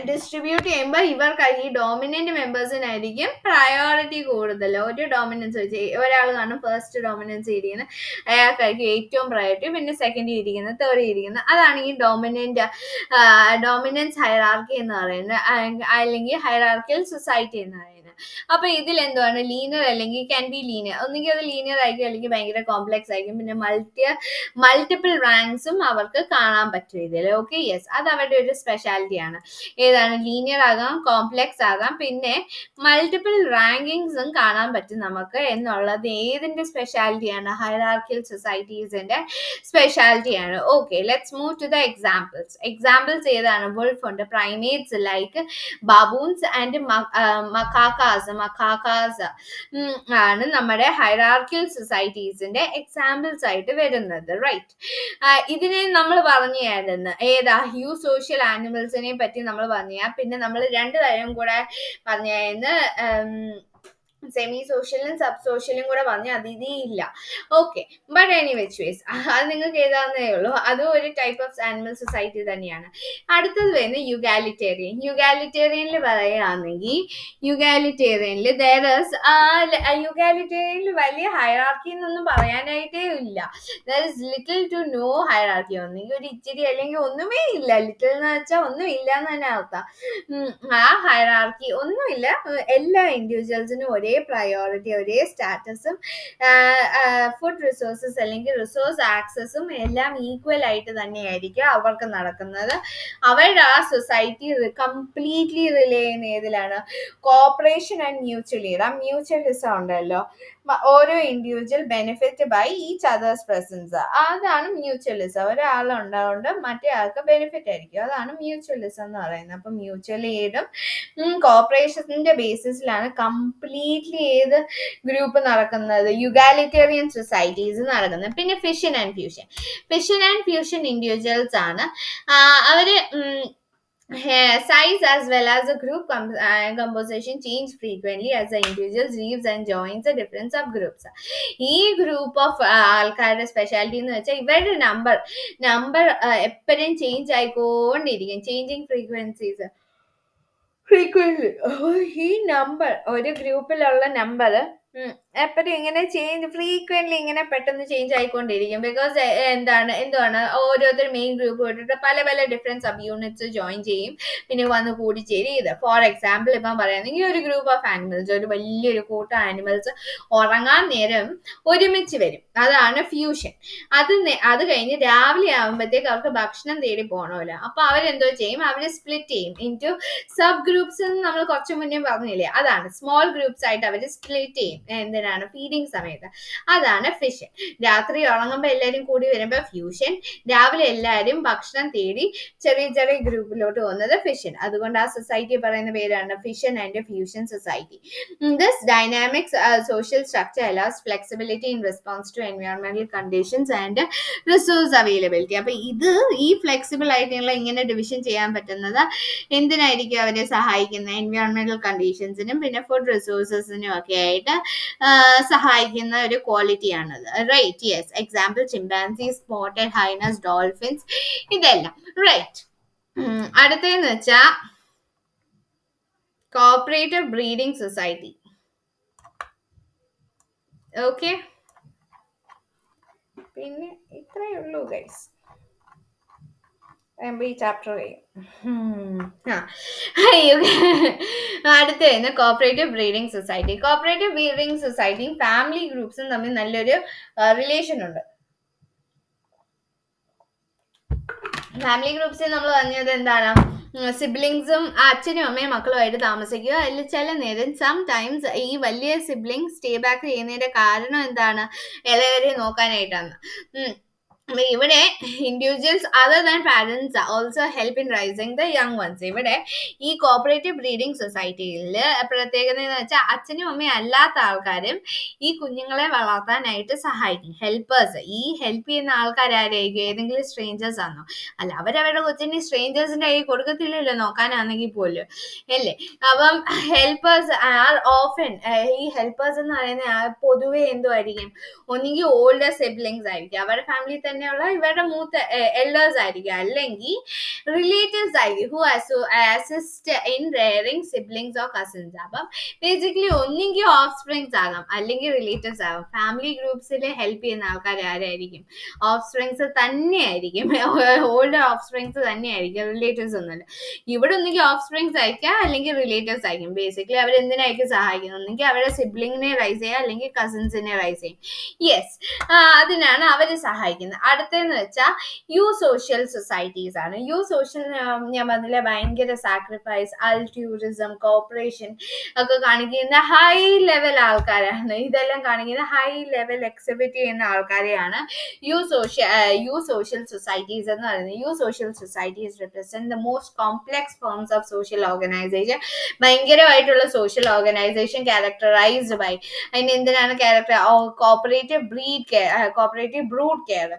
ഡിസ്ട്രിബ്യൂട്ട് ചെയ്യുമ്പോൾ ഇവർക്ക് ഈ ഡോമിനന്റ് മെമ്പേഴ്സിനായിരിക്കും പ്രയോറിറ്റി കൂടുതൽ. ഒരു ഡോമിനൻസ് വെച്ച് ഒരാൾ കാണും ഫസ്റ്റ് ഡോമിനൻസ് ഇരിക്കുന്നത്, അയാൾക്കായിരിക്കും ഏറ്റവും പ്രയോറിറ്റി, പിന്നെ സെക്കൻഡ് ഇരിക്കുന്നത്, തേർഡ് ഇരിക്കുന്നത്. അതാണ് ഈ ഡോമിനൻസ് ഹൈറാർക്കി എന്ന് പറയുന്നത്, അല്ലെങ്കിൽ ഹൈറാർക്കിയൽ സൊസൈറ്റി എന്ന് പറയുന്നത്. അപ്പൊ ഇതിൽ എന്താണ് ലീനിയർ അല്ലെങ്കിൽ ക്യാൻ ബി ലീനിയർ, ഒന്നുകിൽ അത് ലീനിയർ ആയിരിക്കും അല്ലെങ്കിൽ ഭയങ്കര കോംപ്ലെക്സ് ആയിരിക്കും. പിന്നെ മൾട്ടിപ്പിൾ റാങ്ക്സും അവർക്ക് കാണാൻ പറ്റും ഇതിൽ. ഓക്കെ, യെസ്, അത് അവരുടെ ഒരു സ്പെഷ്യാലിറ്റിയാണ്. ഏതാണ്? ലീനിയർ ആകാം, കോംപ്ലെക്സ് ആകാം, പിന്നെ മൾട്ടിപ്പിൾ റാങ്കിങ്സും കാണാൻ പറ്റും നമുക്ക് എന്നുള്ളത് ഏതിന്റെ സ്പെഷ്യാലിറ്റിയാണ്? ഹൈറാർക്കിയൽ സൊസൈറ്റീസിന്റെ സ്പെഷ്യാലിറ്റിയാണ്. Okay, let's move to the examples. Examples ഏതാണ്? വുൾഫ് ഉണ്ട്, primates like baboons and macaques ആണ് നമ്മുടെ ഹൈറാർക്കിയൽ സൊസൈറ്റീസിന്റെ എക്സാമ്പിൾസ് ആയിട്ട് വരുന്നത്. റൈറ്റ്, ഇതിനെ നമ്മൾ പറഞ്ഞായിരുന്നു ഏതാ? സോഷ്യൽ ആനിമൽസിനെ പറ്റി നമ്മൾ പറഞ്ഞ. പിന്നെ നമ്മൾ 2 തരം കൂടെ പറഞ്ഞായിരുന്നു, സെമി സോഷ്യലും സബ് സോഷ്യലും കൂടെ പറഞ്ഞ് അത് ഇതേ ഇല്ല. Okay, but any which ways അത് നിങ്ങൾക്ക് എഴുതാവുന്നതേ ഉള്ളൂ. അതും ഒരു ടൈപ്പ് ഓഫ് ആനിമൽ സൊസൈറ്റി തന്നെയാണ്. അടുത്തത് വരുന്നത് യുഗാലിറ്റേറിയൻ. യുഗാലിറ്റേറിയനിൽ പറയുകയാണെങ്കിൽ യുഗാലിറ്റേറിയനിൽ യുഗാലിറ്റേറിയനിൽ വലിയ ഹൈറാർക്കി എന്നൊന്നും പറയാനായിട്ടേ ഇല്ല. There is little to no hierarchy. ഒന്നെങ്കിൽ ഒരു ഇച്ചിരി അല്ലെങ്കിൽ ഒന്നുമേ ഇല്ല. ലിറ്റിൽ എന്ന് വെച്ചാൽ ഒന്നും ഇല്ല എന്ന് തന്നെ അർത്ഥം. ആ ഹൈറാർക്കി ഒന്നുമില്ല. എല്ലാ ഇൻഡിവിജ്വൽസിനും ഒരേ പ്രയോറിറ്റി, ഒരേ സ്റ്റാറ്റസും, ഫുഡ് റിസോഴ്സസ് അല്ലെങ്കിൽ റിസോഴ്സ് ആക്സസും എല്ലാം ഈക്വൽ ആയിട്ട് തന്നെയായിരിക്കും അവർക്ക് നടക്കുന്നത്. അവരുടെ ആ സൊസൈറ്റി കംപ്ലീറ്റ്ലി റിലേ ചെയ്യുന്ന ഏതിലാണ്? Cooperation and mutual aid. ആ മ്യൂച്വലിസം ഉണ്ടല്ലോ, ഓരോ individual benefit by each other's presence. അതാണ് മ്യൂച്വലിസം. ഒരാളുണ്ടാവുകൊണ്ട് മറ്റേ ആൾക്ക് ബെനിഫിറ്റ് ആയിരിക്കും. അതാണ് മ്യൂച്വലിസം എന്ന് പറയുന്നത്. അപ്പൊ മ്യൂച്വൽ എയ്ഡും കോപ്പറേഷന്റെ ബേസിസിലാണ് കംപ്ലീറ്റ്ലി ഏത് ഗ്രൂപ്പ് നടക്കുന്നത്? യുഗാലിറ്റേറിയൻ സൊസൈറ്റീസ് നടക്കുന്നത്. പിന്നെ ഫിഷൻ ആൻഡ് ഫ്യൂഷൻ ഇൻഡിവിജ്വൽസ് ആണ്. അവര് size as well as the group composition change frequently as the individuals leaves and joins the different subgroups. ഈ ഗ്രൂപ്പ് ഓഫ് ആൾക്കാരുടെ സ്പെഷ്യാലിറ്റി എന്ന് വെച്ചാൽ ഇവരുടെ നമ്പർ എപ്പോഴും ചേഞ്ച് ആയിക്കൊണ്ടിരിക്കും. ചേഞ്ചിങ് ഫ്രീക്വൻസീസ് ഈ നമ്പർ, ഒരു ഗ്രൂപ്പിലുള്ള നമ്പർ എപ്പോഴും ഇങ്ങനെ ഫ്രീക്വന്റ്ലി ഇങ്ങനെ പെട്ടെന്ന് ചേഞ്ച് ആയിക്കൊണ്ടിരിക്കും. ബിക്കോസ് എന്താണ് ഓരോരുത്തർ മെയിൻ ഗ്രൂപ്പ് വിട്ടിട്ട് പല പല ഡിഫറെന്റ് സബ് യൂണിറ്റ്സ് ജോയിൻ ചെയ്യും, പിന്നെ വന്ന് കൂടിച്ചേരും. ഇത് ഫോർ എക്സാമ്പിൾ ഇപ്പം പറയുകയാണെങ്കിൽ ഒരു ഗ്രൂപ്പ് ഓഫ് ആനിമൽസ്, ഒരു വലിയൊരു കൂട്ടം ആനിമൽസ് ഉറങ്ങാൻ നേരം ഒരുമിച്ച് വരും. അതാണ് ഫ്യൂഷൻ. അത് കഴിഞ്ഞ് രാവിലെ ആകുമ്പോഴത്തേക്ക് അവർക്ക് ഭക്ഷണം തേടി പോകണമല്ലോ. അപ്പൊ അവരെന്തോ ചെയ്യും? അവര് സ്പ്ലിറ്റ് ചെയ്യും ഇൻറ്റു സബ് ഗ്രൂപ്പ്സ് എന്ന് നമ്മൾ കുറച്ചു മുന്നേ പറഞ്ഞില്ലേ, അതാണ് സ്മോൾ ഗ്രൂപ്പ്സ് ആയിട്ട് അവർ സ്പ്ലിറ്റ് ചെയ്യും. എന്തിനാണ്? ഫീഡിങ് സമയത്ത്. അതാണ് ഫിഷൻ. രാത്രി ഉറങ്ങുമ്പോൾ എല്ലാവരും കൂടി വരുമ്പോൾ ഫ്യൂഷൻ, രാവിലെ എല്ലാവരും ഭക്ഷണം തേടി ചെറിയ ചെറിയ ഗ്രൂപ്പിലോട്ട് പോകുന്നത് ഫിഷൻ. അതുകൊണ്ട് ആ സൊസൈറ്റി പറയുന്ന പേരാണ് fission and fusion society. This dynamics social structure allows flexibility in response to എൻവയോൺമെന്റൽ കണ്ടീഷൻസ് ആൻഡ് റിസോഴ്സ് അവൈലബിലിറ്റി. അപ്പൊ ഈ ഫ്ലെക്സിബിൾ ആയിട്ടുള്ള ഇങ്ങനെ ഡിവിഷൻ ചെയ്യാൻ പറ്റുന്നത് എന്തിനായിരിക്കും അവരെ സഹായിക്കുന്നത്? എൻവയോൺമെന്റൽ കണ്ടീഷൻസിനും പിന്നെ ഫുഡ് റിസോഴ്സസിനും ഒക്കെ ആയിട്ട് സഹായിക്കുന്ന ഒരു ക്വാളിറ്റിയാണത്. Right, yes. Example chimpanzee, spotted hyenas, dolphins, ഇതെല്ലാം. റൈറ്റ്, അടുത്തതെന്ന് വെച്ചാൽ കോപ്പറേറ്റീവ് ബ്രീഡിംഗ് സൊസൈറ്റി. ഓക്കെ, പിന്നെ ഇത്രയേ ഉള്ളൂ ഗൈസ്. ഈ ചാപ്റ്റർ കഴിയും. അടുത്ത് വരുന്ന cooperative breeding society. Cooperative breeding സൊസൈറ്റിയും ഫാമിലി ഗ്രൂപ്പ്സും തമ്മിൽ നല്ലൊരു റിലേഷൻ ഉണ്ട്. ഫാമിലി ഗ്രൂപ്പ്സിൽ നമ്മൾ പറഞ്ഞത് എന്താണ്, സിബ്ലിങ്സും അച്ഛനും അമ്മയും മക്കളുമായിട്ട് താമസിക്കുക. അതിൽ ചില നേരം സം ടൈംസ് ഈ വലിയ സിബ്ലിങ്സ് സ്റ്റേ ബാക്ക് ചെയ്യുന്നതിന്റെ കാരണം എന്താണ്, ഇളയവരെ നോക്കാനായിട്ടാണ്. അപ്പൊ ഇവിടെ individuals other than parents also help in raising the young ones. ഇവിടെ ഈ കോപ്പറേറ്റീവ് ബ്രീഡിംഗ് സൊസൈറ്റിയിൽ പ്രത്യേകത എന്ന് വെച്ചാൽ അച്ഛനും അമ്മയും അല്ലാത്ത ആൾക്കാരും ഈ കുഞ്ഞുങ്ങളെ വളർത്താനായിട്ട് സഹായിക്കും. ഹെൽപ്പേഴ്സ്, ഈ ഹെൽപ്പ് ചെയ്യുന്ന ആൾക്കാരായിരിക്കും ഏതെങ്കിലും സ്ട്രേഞ്ചേഴ്സ് ആണോ? അല്ല, അവരവരുടെ കൊച്ചിനെ സ്ട്രേഞ്ചേഴ്സിന്റെ കയ്യിൽ കൊടുക്കത്തില്ലല്ലോ നോക്കാനാണെങ്കിൽ പോലും, അല്ലേ? അപ്പം ഹെൽപ്പേഴ്സ് ആർ ഓഫൻ, ഈ ഹെൽപ്പേഴ്സ് എന്ന് പറയുന്നത് പൊതുവെ എന്തുമായിരിക്കും, ഒന്നുകിൽ ഓൾഡർ സിബ്ലിങ്സ് ആയിരിക്കും, അവരുടെ ഫാമിലി തന്നെയുള്ള ഇവരുടെ മൂത്ത എൽഡേഴ്സ് ആയിരിക്കും, അല്ലെങ്കിൽ റിലേറ്റീവ്സ് ആയിരിക്കും who assist in raring siblings or cousins. അപ്പം ബേസിക്കലി ഒന്നെങ്കിൽ ഓഫ് സ്പ്രിങ്സ് ആകാം, അല്ലെങ്കിൽ റിലേറ്റീവ്സ് ആകാം. ഫാമിലി ഗ്രൂപ്പ്സിൽ ഹെൽപ്പ് ചെയ്യുന്ന ആൾക്കാർ ആരായിരിക്കും? ഓഫ് സ്പ്രിങ്സ് തന്നെയായിരിക്കും, ഓൾഡർ ഓഫ് സ്പ്രിങ്സ് തന്നെയായിരിക്കും, റിലേറ്റീവ്സ് ഒന്നുമല്ല. ഇവിടെ ഒന്നെങ്കിൽ ഓഫ് സ്പ്രിങ്സ് അയക്കാം, അല്ലെങ്കിൽ റിലേറ്റീവ്സ് ആയിരിക്കും. ബേസിക്കലി അവർ എന്തിനായിരിക്കും സഹായിക്കുന്നത്, ഒന്നെങ്കിൽ അവരുടെ സിബ്ലിങ്ങിനെ റൈസ് ചെയ്യാം, അല്ലെങ്കിൽ കസിൻസിനെ റൈസ് ചെയ്യും. യെസ്, അതിനാണ് അവർ സഹായിക്കുന്നത്. അടുത്തെന്ന് വെച്ചാൽ യു സോഷ്യൽ സൊസൈറ്റീസ് ആണ്. യു സോഷ്യൽ ഞാൻ പറഞ്ഞില്ല, ഭയങ്കര സാക്രിഫൈസ്, അൾട്യൂറിസം, കോപ്പറേഷൻ ഒക്കെ കാണിക്കുന്ന ഹൈ ലെവൽ ആൾക്കാരാണ്. ഇതെല്ലാം കാണിക്കുന്ന ഹൈ ലെവൽ എക്സിബിറ്റ് ചെയ്യുന്ന ആൾക്കാരെയാണ് യു സോഷ്യൽ സൊസൈറ്റീസ് എന്ന് പറയുന്നത്. Eusocial societies represent the most complex forms of social organisation. ഭയങ്കരമായിട്ടുള്ള സോഷ്യൽ ഓർഗനൈസേഷൻ ക്യാരക്ടറൈസ്ഡ് ബൈ, അതിന് എന്തിനാണ് character, cooperative brood care.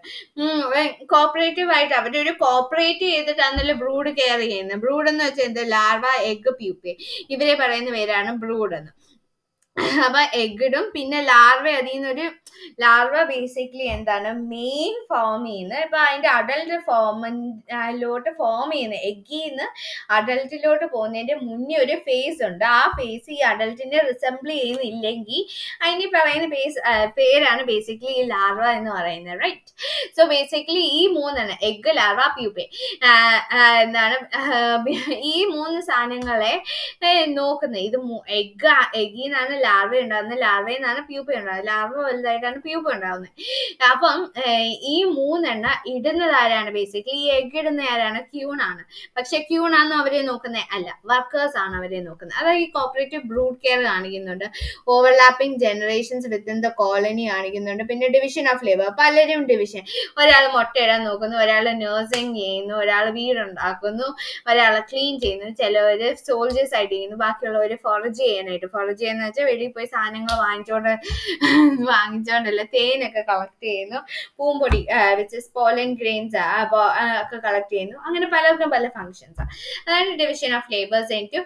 Cooperative ആയിട്ട് അവരൊരു കോപ്പറേറ്റ് ചെയ്തിട്ടാണല്ലോ ബ്രൂഡ് കെയർ ചെയ്യുന്നത്. ബ്രൂഡ് എന്ന് വെച്ചാൽ എന്ത്, ലാർവ, എഗ്, പ്യൂപ്പേ, ഇവരെ പറയുന്ന പേരാണ് ബ്രൂഡ് എന്ന്. അപ്പൊ എഗ്ഗിടും, പിന്നെ ലാർവ, അതിൽ നിന്നൊരു ലാർവ ബേസിക്കലി എന്താണ്, മെയിൻ ഫോം ചെയ്യുന്നത്, ഇപ്പൊ അതിന്റെ അഡൽട്ട് ഫോമിലോട്ട് ഫോം ചെയ്യുന്ന, എഗ്ഗിൽ നിന്ന് അഡൽട്ടിലോട്ട് പോകുന്നതിന്റെ മുന്നേ ഒരു ഫേസ് ഉണ്ട്. ആ ഫേസ് ഈ അഡൽട്ടിനെ റിസംബിൾ ചെയ്യുന്നില്ലെങ്കിൽ അതിന് പറയുന്ന പേരാണ് ബേസിക്കലി ഈ ലാർവ എന്ന് പറയുന്നത്, റൈറ്റ്? സോ ബേസിക്കലി ഈ മൂന്നാണ്, എഗ്ഗ്, ലാർവ, പ്യൂപ്പേ, എന്താണ്, ഈ മൂന്ന് സാധനങ്ങളെ നോക്കുന്നത്. ഇത് എഗ്ഗിൽ നിന്നാണ് ലാർവ ഉണ്ടാകുന്നത്, ലാർവയിൽ നിന്നാണ് പ്യൂപ്പ ഉണ്ടാകുന്നത്, ലാർവ വലുതായിട്ടാണ് പ്യൂപ്പ ഉണ്ടാകുന്നത്. അപ്പം ഈ മൂന്നെണ്ണ ഇടുന്നത് ആരാണ്, ബേസിക്കലി ഈ എഗ് ഇടുന്ന ആരാണ്, ക്യൂൺ ആണ്. പക്ഷെ ക്യൂൺ ആണെന്ന് അവരെ നോക്കുന്നത് അല്ല, വർക്കേഴ്സ് ആണ് അവരെ നോക്കുന്നത്. അതായത് ഈ കോപ്പറേറ്റീവ് ബ്രൂഡ് കെയർ കാണിക്കുന്നുണ്ട്, overlapping generations within the colony കാണിക്കുന്നുണ്ട്, പിന്നെ ഡിവിഷൻ ഓഫ് ലേബർ, പലരും ഡിവിഷൻ. ഒരാൾ മുട്ടയിടാൻ നോക്കുന്നു, ഒരാൾ നഴ്സിംഗ് ചെയ്യുന്നു, ഒരാൾ വീടുണ്ടാക്കുന്നു, ഒരാൾ ക്ലീൻ ചെയ്യുന്നു, ചിലവര് സോൾജേഴ്സ് ആയിട്ട് ചെയ്യുന്നു, ബാക്കിയുള്ളവർ ഫോറജ് ചെയ്യാനായിട്ട്. ഫോറജ് ചെയ്യുന്ന വെച്ചാൽ വെളിയിൽ പോയി സാധനങ്ങൾ വാങ്ങിച്ചോണ്ടല്ല, തേനൊക്കെ കളക്ട് ചെയ്യുന്നു, പൂമ്പൊടി വിച്ച് പോളൻ ഗ്രെയിൻസ് ഒക്കെ കളക്ട് ചെയ്യുന്നു. അങ്ങനെ പലർക്കും പല ഫങ്ഷൻസ്. അതാണ് ഡിവിഷൻ ഓഫ് ലേബേഴ്സ്. എനിക്ക്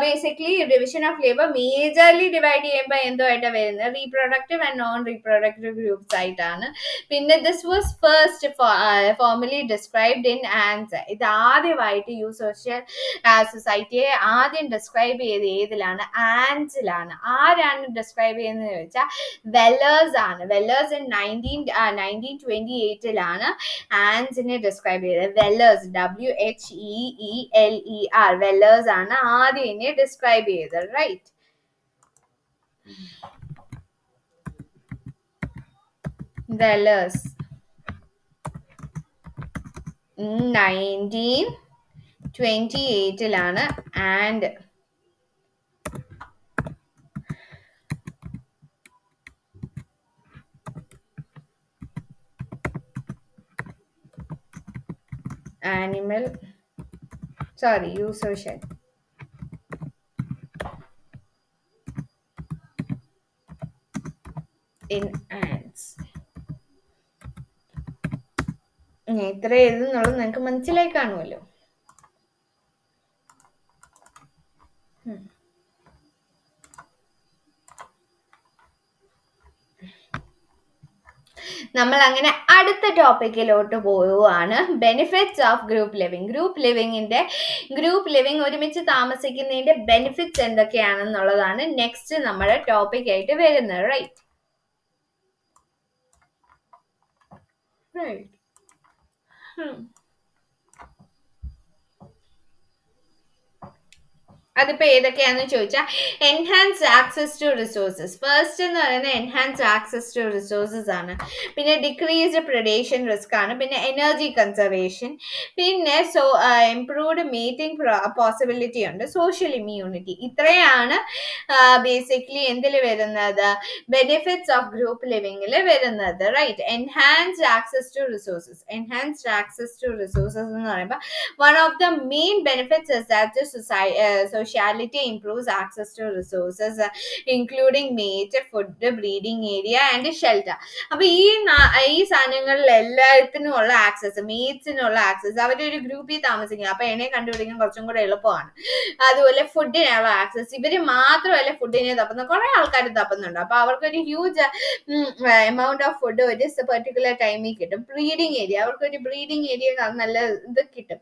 basically division of labour majorly divide ചെയ്യുമ്പോൾ എന്തോ ആയിട്ടാണ് വരുന്നത്, reproductive and non reproductive groups ആയിട്ടാണ്. പിന്നെ this was first formally described in ants. ഇത് ആദ്യമായിട്ട് യു സോഷ്യൽ സൊസൈറ്റിയെ ആദ്യം ഡിസ്ക്രൈബ് ചെയ്ത് ഏതിലാണ്, ആൻസിലാണ്. ആരാണ് ഡിസ്ക്രൈബ് ചെയ്യുന്നത് ചോദിച്ചാൽ വെല്ലേഴ്സ് ആണ്. വെല്ലേഴ്സ് ഇൻ 1928 ആൻസിനെ ഡിസ്ക്രൈബ് ചെയ്തത്. വെല്ലേഴ്സ്, WHEELER, വെല്ലേഴ്സ് ആണ് ആദ്യം ഇതിനെ ഡിസ്ക്രൈബ് ചെയ്തത്, റൈറ്റ്? വെല്ലേഴ്സ് 1928 and animal, sorry, use social in ants. ഇത്ര എഴുതുന്നുള്ളത് നിങ്ങൾക്ക് മനസ്സിലായി കാണുമല്ലോ. നമ്മൾ അങ്ങനെ അടുത്ത ടോപ്പിക്കിലോട്ട് പോവുകയാണ്, benefits of group living. Group living ഒരുമിച്ച് താമസിക്കുന്നതിന്റെ ബെനിഫിറ്റ്സ് എന്തൊക്കെയാണെന്നുള്ളതാണ് നെക്സ്റ്റ് നമ്മുടെ ടോപ്പിക് ആയിട്ട് വരുന്നത്, റൈറ്റ്? അതിപ്പോ ഏതൊക്കെയാന്ന് ചോദിച്ചാൽ enhanced access to resources. First എന്ന് പറയുന്നത് എൻഹാൻസ്ഡ് ആക്സസ് ടു റിസോഴ്സസ് ആണ്. പിന്നെ ഡിക്രീസ്ഡ് പ്രിഡേഷൻ റിസ്ക് ആണ്. പിന്നെ എനർജി കൺസർവേഷൻ. പിന്നെ ഇംപ്രൂവ്ഡ് മീറ്റിംഗ് പോസിബിലിറ്റി ഉണ്ട്. Social immunity. ഇത്രയാണ് ബേസിക്കലി എന്തിൽ വരുന്നത്, ബെനിഫിറ്റ്സ് ഓഫ് ഗ്രൂപ്പ് ലിവിംഗിൽ വരുന്നത്. Right. Enhanced access to resources. Enhanced access to resources എന്ന് പറയുമ്പോൾ one of the main benefits is that the sociality improves access to resources, including mate, food, breeding area and shelter. അപ്പൊ ഈ സാധനങ്ങളിൽ എല്ലാത്തിനും ഉള്ള access, മീറ്റ്സിനുള്ള access, അവരുടെ ഒരു ഗ്രൂപ്പിൽ താമസിക്കുന്നത്, അപ്പൊ എന്നെ കണ്ടുപിടിക്കാൻ കുറച്ചും കൂടെ എളുപ്പമാണ്. അതുപോലെ ഫുഡിനുള്ള ആക്സസ്, ഇവര് മാത്രമല്ല ഫുഡിനെ തപ്പുന്നത്, കുറെ ആൾക്കാർ തപ്പുന്നുണ്ട്. അപ്പൊ അവർക്കൊരു ഹ്യൂജ് എമൗണ്ട് ഓഫ് ഫുഡ് ഒരു പെർട്ടിക്കുലർ ടൈമിൽ കിട്ടും. ബ്രീഡിങ് ഏരിയ, അവർക്കൊരു ബ്രീഡിങ് ഏരിയ നല്ല ഇത് കിട്ടും.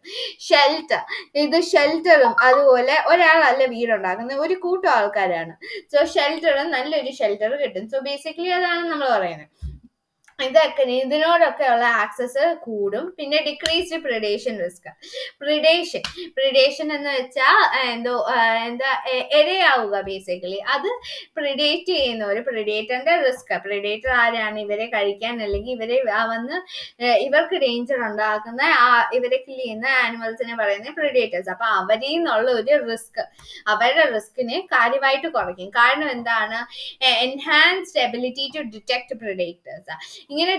ഷെൽട്ടർ, ഇത് ഷെൽട്ടറും അതുപോലെ ഒരാളല്ല വീടുണ്ടാക്കുന്നത്, ഒരു കൂട്ടം ആൾക്കാരാണ്. സോ ഷെൽട്ടറും നല്ലൊരു ഷെൽട്ടർ കിട്ടും. സോ ബേസിക്കലി അതാണ് നമ്മൾ പറയുന്നത്. ഇതിനോടൊക്കെ ഉള്ള ആക്സസ് കൂടും. പിന്നെ ഡിക്രീസ്ഡ് പ്രിഡേഷൻ റിസ്ക്. പ്രിഡേഷൻ എന്ന് വെച്ചാൽ എന്താ ഇരയാവുക ബേസിക്കലി. അത് പ്രിഡേറ്റ് ചെയ്യുന്ന ഒരു പ്രിഡേറ്ററിന്റെ റിസ്ക്. പ്രിഡേറ്റർ ആരാണ്, ഇവരെ കഴിക്കാൻ അല്ലെങ്കിൽ ഇവരെ വന്ന് ഇവർക്ക് ഡേഞ്ചർ ഉണ്ടാക്കുന്ന ഇവരെ കിൽ ചെയ്യുന്ന ആനിമൽസിനെ പറയുന്നത് പ്രിഡേറ്റേഴ്സ്. അപ്പൊ അവരിൽ നിന്നുള്ള ഒരു റിസ്ക്, അവരുടെ റിസ്കിനെ കാര്യമായിട്ട് കുറയ്ക്കും. കാരണം എന്താണ്, enhanced ability to detect predators. ഇങ്ങനെ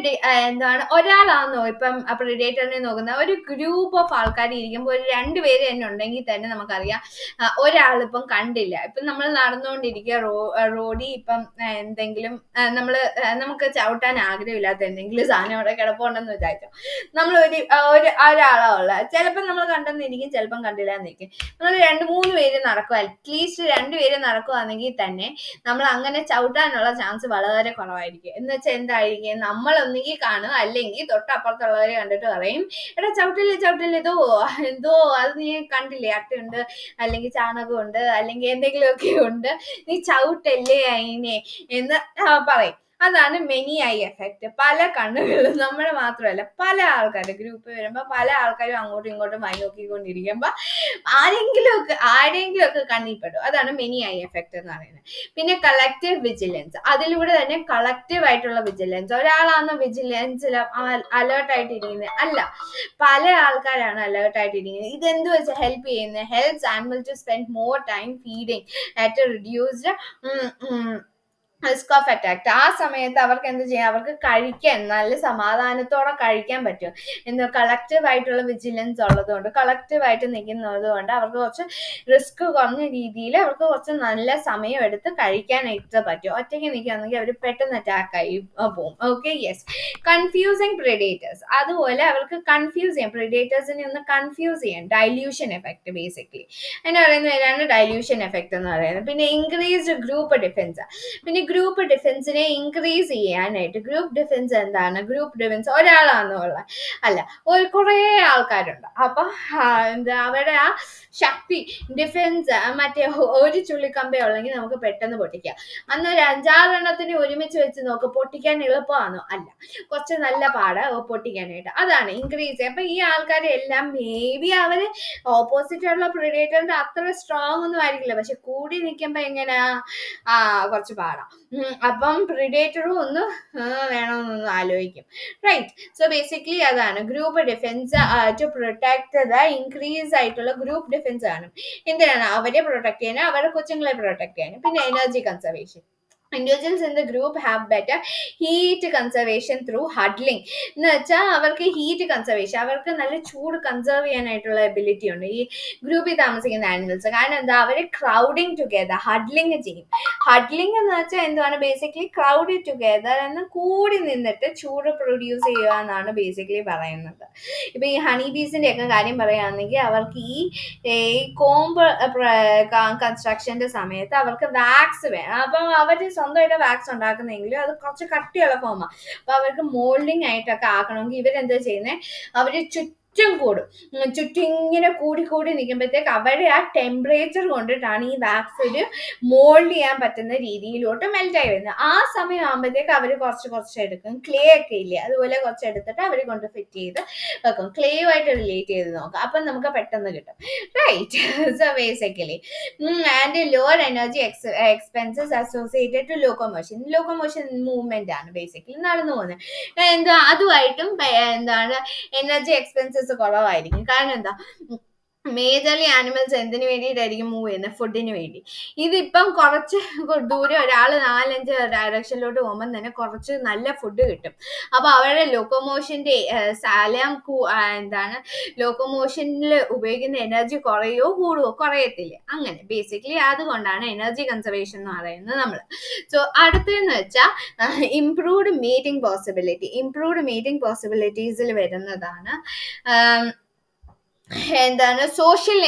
ഒരാളാണോ ഇപ്പം പ്രിഡേറ്ററിനെ നോക്കുന്ന, ഒരു ഗ്രൂപ്പ് ഓഫ് ആൾക്കാർ ഇരിക്കുമ്പോൾ ഒരു 2 പേര് തന്നെ ഉണ്ടെങ്കിൽ തന്നെ നമുക്കറിയാം ഒരാളിപ്പം കണ്ടില്ല. ഇപ്പം നമ്മൾ നടന്നുകൊണ്ടിരിക്കുക റോഡിൽ ഇപ്പം എന്തെങ്കിലും നമുക്ക് ചവിട്ടാൻ ആഗ്രഹമില്ലാത്ത എന്തെങ്കിലും സാധനം അവിടെ കിടപ്പുണ്ടെന്ന് വിചാരിച്ചോ. നമ്മൾ ഒരാളാ ഉള്ള, ചിലപ്പോൾ നമ്മൾ കണ്ടെന്നിരിക്കും, ചിലപ്പം കണ്ടില്ല എന്നിരിക്കും. നമ്മൾ 2-3 പേര് നടക്കുക, അറ്റ്ലീസ്റ്റ് 2 പേര് നടക്കുകയാണെങ്കിൽ തന്നെ നമ്മൾ അങ്ങനെ ചവിട്ടാനുള്ള ചാൻസ് വളരെ കുറവായിരിക്കും. എന്ന് വെച്ചാൽ എന്തായിരിക്കും, നമ്മൾ ഒന്നുകിൽ കാണും, അല്ലെങ്കിൽ തൊട്ടപ്പുറത്തുള്ളവരെ കണ്ടിട്ട് പറയും, എടാ ചവിട്ടില്ല എന്തോ അത് നീ കണ്ടില്ലേ, അട്ടയുണ്ട് അല്ലെങ്കിൽ ചാണകമുണ്ട് അല്ലെങ്കിൽ എന്തെങ്കിലുമൊക്കെ ഉണ്ട്, നീ ചവിട്ടല്ലേ അതിനെ എന്ന് പറയും. അതാണ് മെനി ഐ എഫക്റ്റ്. പല കണ്ണുകളും, നമ്മുടെ മാത്രമല്ല പല ആൾക്കാരുടെ ഗ്രൂപ്പ് വരുമ്പോൾ പല ആൾക്കാരും അങ്ങോട്ടും ഇങ്ങോട്ടും വായി നോക്കിക്കൊണ്ടിരിക്കുമ്പോൾ ആരെങ്കിലും ഒക്കെ കണ്ണിൽപ്പെടും. അതാണ് മെനി ഐ എഫക്റ്റ് എന്ന് പറയുന്നത്. പിന്നെ കളക്റ്റീവ് വിജിലൻസ്. അതിലൂടെ തന്നെ കളക്റ്റീവ് ആയിട്ടുള്ള വിജിലൻസ്. ഒരാളാണ് വിജിലൻസിൽ അലേർട്ട് ആയിട്ടിരിക്കുന്നത്, അല്ല, പല ആൾക്കാരാണ് അലേർട്ട് ആയിട്ടിരിക്കുന്നത്. ഇതെന്ത് വെച്ച് ഹെൽപ്പ് ചെയ്യുന്നത്, helps animal to spend more time feeding at reduced risk of attack. ആ സമയത്ത് അവർക്ക് എന്ത് ചെയ്യാം, അവർക്ക് കഴിക്കാൻ നല്ല സമാധാനത്തോടെ കഴിക്കാൻ പറ്റും. കളക്റ്റീവ് ആയിട്ടുള്ള വിജിലൻസ് ഉള്ളതുകൊണ്ട്, കളക്റ്റീവ് ആയിട്ട് നിൽക്കുന്നത് കൊണ്ട് അവർക്ക് കുറച്ച് റിസ്ക് കുറഞ്ഞ രീതിയിൽ അവർക്ക് കുറച്ച് നല്ല സമയം എടുത്ത് കഴിക്കാനായിട്ട് പറ്റും. ഒറ്റയ്ക്ക് നിൽക്കുകയാണെങ്കിൽ അവർ പെട്ടെന്ന് അറ്റാക്ക് ആയി പോകും. Okay, yes. Confusing predators. അതുപോലെ അവർക്ക് കൺഫ്യൂസ് ചെയ്യാം, പ്രിഡേറ്റേഴ്സിനെ ഒന്ന് കൺഫ്യൂസ് ചെയ്യാം. ഡൈല്യൂഷൻ എഫക്ട് ബേസിക്കലി എന്ന് പറയുന്ന പേരാണ് ഡൈല്യൂഷൻ എഫക്ട് എന്ന് പറയുന്നത്. പിന്നെ ഇൻക്രീസ്ഡ് ഗ്രൂപ്പ് ഡിഫൻസ്. പിന്നെ ഗ്രൂപ്പ് ഡിഫൻസിനെ ഇൻക്രീസ് ചെയ്യാനായിട്ട്, ഗ്രൂപ്പ് ഡിഫൻസ് എന്താണ്, ഗ്രൂപ്പ് ഡിഫൻസ് ഒരാളാണെന്നുള്ള അല്ല, കുറേ ആൾക്കാരുണ്ട്. അപ്പൊ അവരുടെ ആ ശക്തി, ഡിഫൻസ് മറ്റേ ഒരു ചുള്ളിക്കമ്പേ ഉള്ളെങ്കിൽ നമുക്ക് പെട്ടെന്ന് പൊട്ടിക്കാം. അന്ന് ഒരു 5-6 എണ്ണത്തിന് ഒരുമിച്ച് വെച്ച് നോക്ക്, പൊട്ടിക്കാൻ എളുപ്പമാണോ, അല്ല, കുറച്ച് നല്ല പാടാ പൊട്ടിക്കാനായിട്ട്. അതാണ് ഇൻക്രീസ്. അപ്പൊ ഈ ആൾക്കാരെ എല്ലാം മേ ബി അവര് ഓപ്പോസിറ്റ് ഉള്ള പ്രിഡേറ്ററിന്റെ അത്ര സ്ട്രോങ് ഒന്നും ആയിരിക്കില്ല, പക്ഷെ കൂടി നിൽക്കുമ്പോ എങ്ങനെയാ കുറച്ച് പാടാം. അപ്പം പ്രിഡേറ്ററും ഒന്ന് വേണമെന്നൊന്ന് ആലോചിക്കും. റൈറ്റ്. സോ ബേസിക്കലി അതാണ് group defence to protect the increase ആയിട്ടുള്ള ഗ്രൂപ്പ് ഡിഫൻസ് ആണ്. എന്തിനാണ്, അവരെ പ്രൊട്ടക്ട് ചെയ്യാനും അവരുടെ കൊച്ചുങ്ങളെ പ്രൊട്ടക്ട് ചെയ്യാനും. പിന്നെ energy conservation. Individuals in the group have better heat conservation through huddling. എന്ന് വെച്ചാൽ അവർക്ക് ഹീറ്റ് കൺസർവേഷൻ, അവർക്ക് നല്ല ചൂട് കൺസേർവ് ചെയ്യാനായിട്ടുള്ള എബിലിറ്റി ഉണ്ട് ഈ ഗ്രൂപ്പിൽ താമസിക്കുന്ന ആനിമൽസ്. കാരണം എന്താ, അവര് ക്രൗഡിങ് ടുഗെദർ, ഹഡ്ലിങ് ചെയ്യും. ഹഡ്ലിങ് എന്ന് വെച്ചാൽ എന്താണ്, ബേസിക്കലി ക്രൗഡ് ടുഗെദർ എന്ന് കൂടി നിന്നിട്ട് ചൂട് പ്രൊഡ്യൂസ് ചെയ്യുക എന്നാണ് ബേസിക്കലി പറയുന്നത്. ഇപ്പൊ ഈ ഹണി ബീസിന്റെ ഒക്കെ കാര്യം പറയുകയാണെങ്കിൽ അവർക്ക് ഈ കോംബ് കൺസ്ട്രക്ഷന്റെ സമയത്ത് അവർക്ക് വാക്സ് വേണം. അപ്പം അവർ സ്വന്തമായിട്ട് വാക്സ് ഉണ്ടാക്കുന്നെങ്കിലും അത് കുറച്ച് കട്ടിയുള്ള ഫോമാണ്. അപ്പൊ അവർക്ക് മോൾഡിങ് ആയിട്ടൊക്കെ ആക്കണമെങ്കിൽ ഇവരെന്താ ചെയ്യുന്നത്, അവര് ചുറ്റും കൂടും. ചുറ്റും ഇങ്ങനെ കൂടി കൂടി നിൽക്കുമ്പോഴത്തേക്ക് അവരുടെ ആ ടെമ്പറേച്ചർ കൊണ്ടിട്ടാണ് ഈ വാക്സ് ഒരു മോൾഡ് ചെയ്യാൻ പറ്റുന്ന രീതിയിലോട്ട് മെൽറ്റായി വരുന്നത്. ആ സമയം ആകുമ്പോഴത്തേക്ക് അവർ കുറച്ച് കുറച്ച് എടുക്കും. ക്ലേ ഒക്കെ ഇല്ലേ, അതുപോലെ കുറച്ച് എടുത്തിട്ട് അവർ കൊണ്ട് ഫിറ്റ് ചെയ്ത് വെക്കും. ക്ലേയുമായിട്ട് റിലേറ്റ് ചെയ്ത് നോക്കാം, അപ്പം നമുക്ക് പെട്ടെന്ന് കിട്ടും. Right. So basically and lower energy expenses associated to locomotion. Locomotion movement ആണ് ബേസിക്കലി നടന്നു പോകുന്നത്. എന്താ അതുമായിട്ടും എന്താണ് എനർജി എക്സ്പെൻസസ് കുറവായിരിക്കും. കാരണം എന്താ, മേജർലി ആനിമൽസ് എന്തിനു വേണ്ടിയിട്ടായിരിക്കും മൂവ് ചെയ്യുന്നത്? ഫുഡിന് വേണ്ടി. ഇതിപ്പം കുറച്ച് ദൂരെ ഒരാൾ 4-5 ഡയറക്ഷനിലോട്ട് പോകുമ്പോൾ തന്നെ കുറച്ച് നല്ല ഫുഡ് കിട്ടും. അപ്പോൾ അവരുടെ ലൊക്കോമോഷന്റെ സ്ഥലം എന്താണ് ലോക്കോമോഷനിൽ ഉപയോഗിക്കുന്ന എനർജി കുറയോ കൂടുവോ? കുറയത്തില്ല. അങ്ങനെ ബേസിക്കലി അതുകൊണ്ടാണ് എനർജി കൺസർവേഷൻ എന്ന് പറയുന്നത് നമ്മൾ. സോ അടുത്തതെന്ന് വെച്ചാൽ improved meeting possibility. Improved meeting പോസിബിലിറ്റീസിൽ വരുന്നതാണ് എന്താണ് സോഷ്യൽ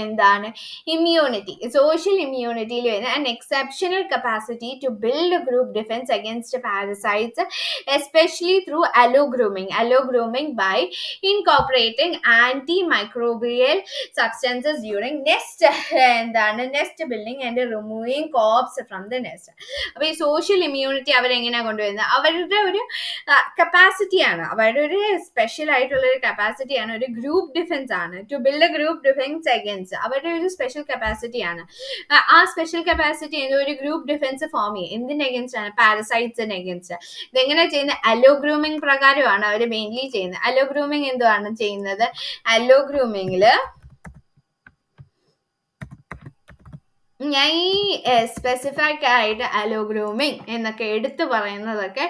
എന്താണ് ഇമ്മ്യൂണിറ്റി. സോഷ്യൽ ഇമ്മ്യൂണിറ്റിയിൽ വരുന്ന an exceptional capacity to build group defence against parasites, especially through allogrooming. Allogrooming by incorporating antimicrobial substances during nest എന്താണ് nest building and removing corpse from the nest. അപ്പോൾ ഈ social immunity അവരെങ്ങനെയാണ് കൊണ്ടുവരുന്നത്? അവരുടെ ഒരു കപ്പാസിറ്റിയാണ്, അവരുടെ ഒരു സ്പെഷ്യൽ ആയിട്ടുള്ള ഒരു കപ്പാസിറ്റിയാണ്, ഒരു ഗ്രൂപ്പ് ഡിഫെൻസ് ആണ്. To build a group defence against, അവരുടെ ഒരു സ്പെഷ്യൽ കപ്പാസിറ്റിയാണ്. ആ സ്പെഷ്യൽ കപ്പാസിറ്റി ഒരു ഗ്രൂപ്പ് ഡിഫെൻസ് ഫോം ചെയ്യും. എന്തിന് അഗേൻസ്റ്റ് ആണ്? പാരസൈറ്റ്സിന് അഗേൻസ്റ്റ്. ഇതെങ്ങനെ ചെയ്യുന്നത്? അലോഗ്രൂമിംഗ് പ്രകാരമാണ് അവർ മെയിൻലി ചെയ്യുന്നത്. അലോഗ്രൂമിംഗ് എന്തുവാണ് ചെയ്യുന്നത്? അലോഗ്രൂമിംഗില് ഞാൻ ഈ സ്പെസിഫിക് ആയിട്ട് അലോഗ്രൂമിംഗ് എന്നൊക്കെ എടുത്തു പറയുന്നതൊക്കെ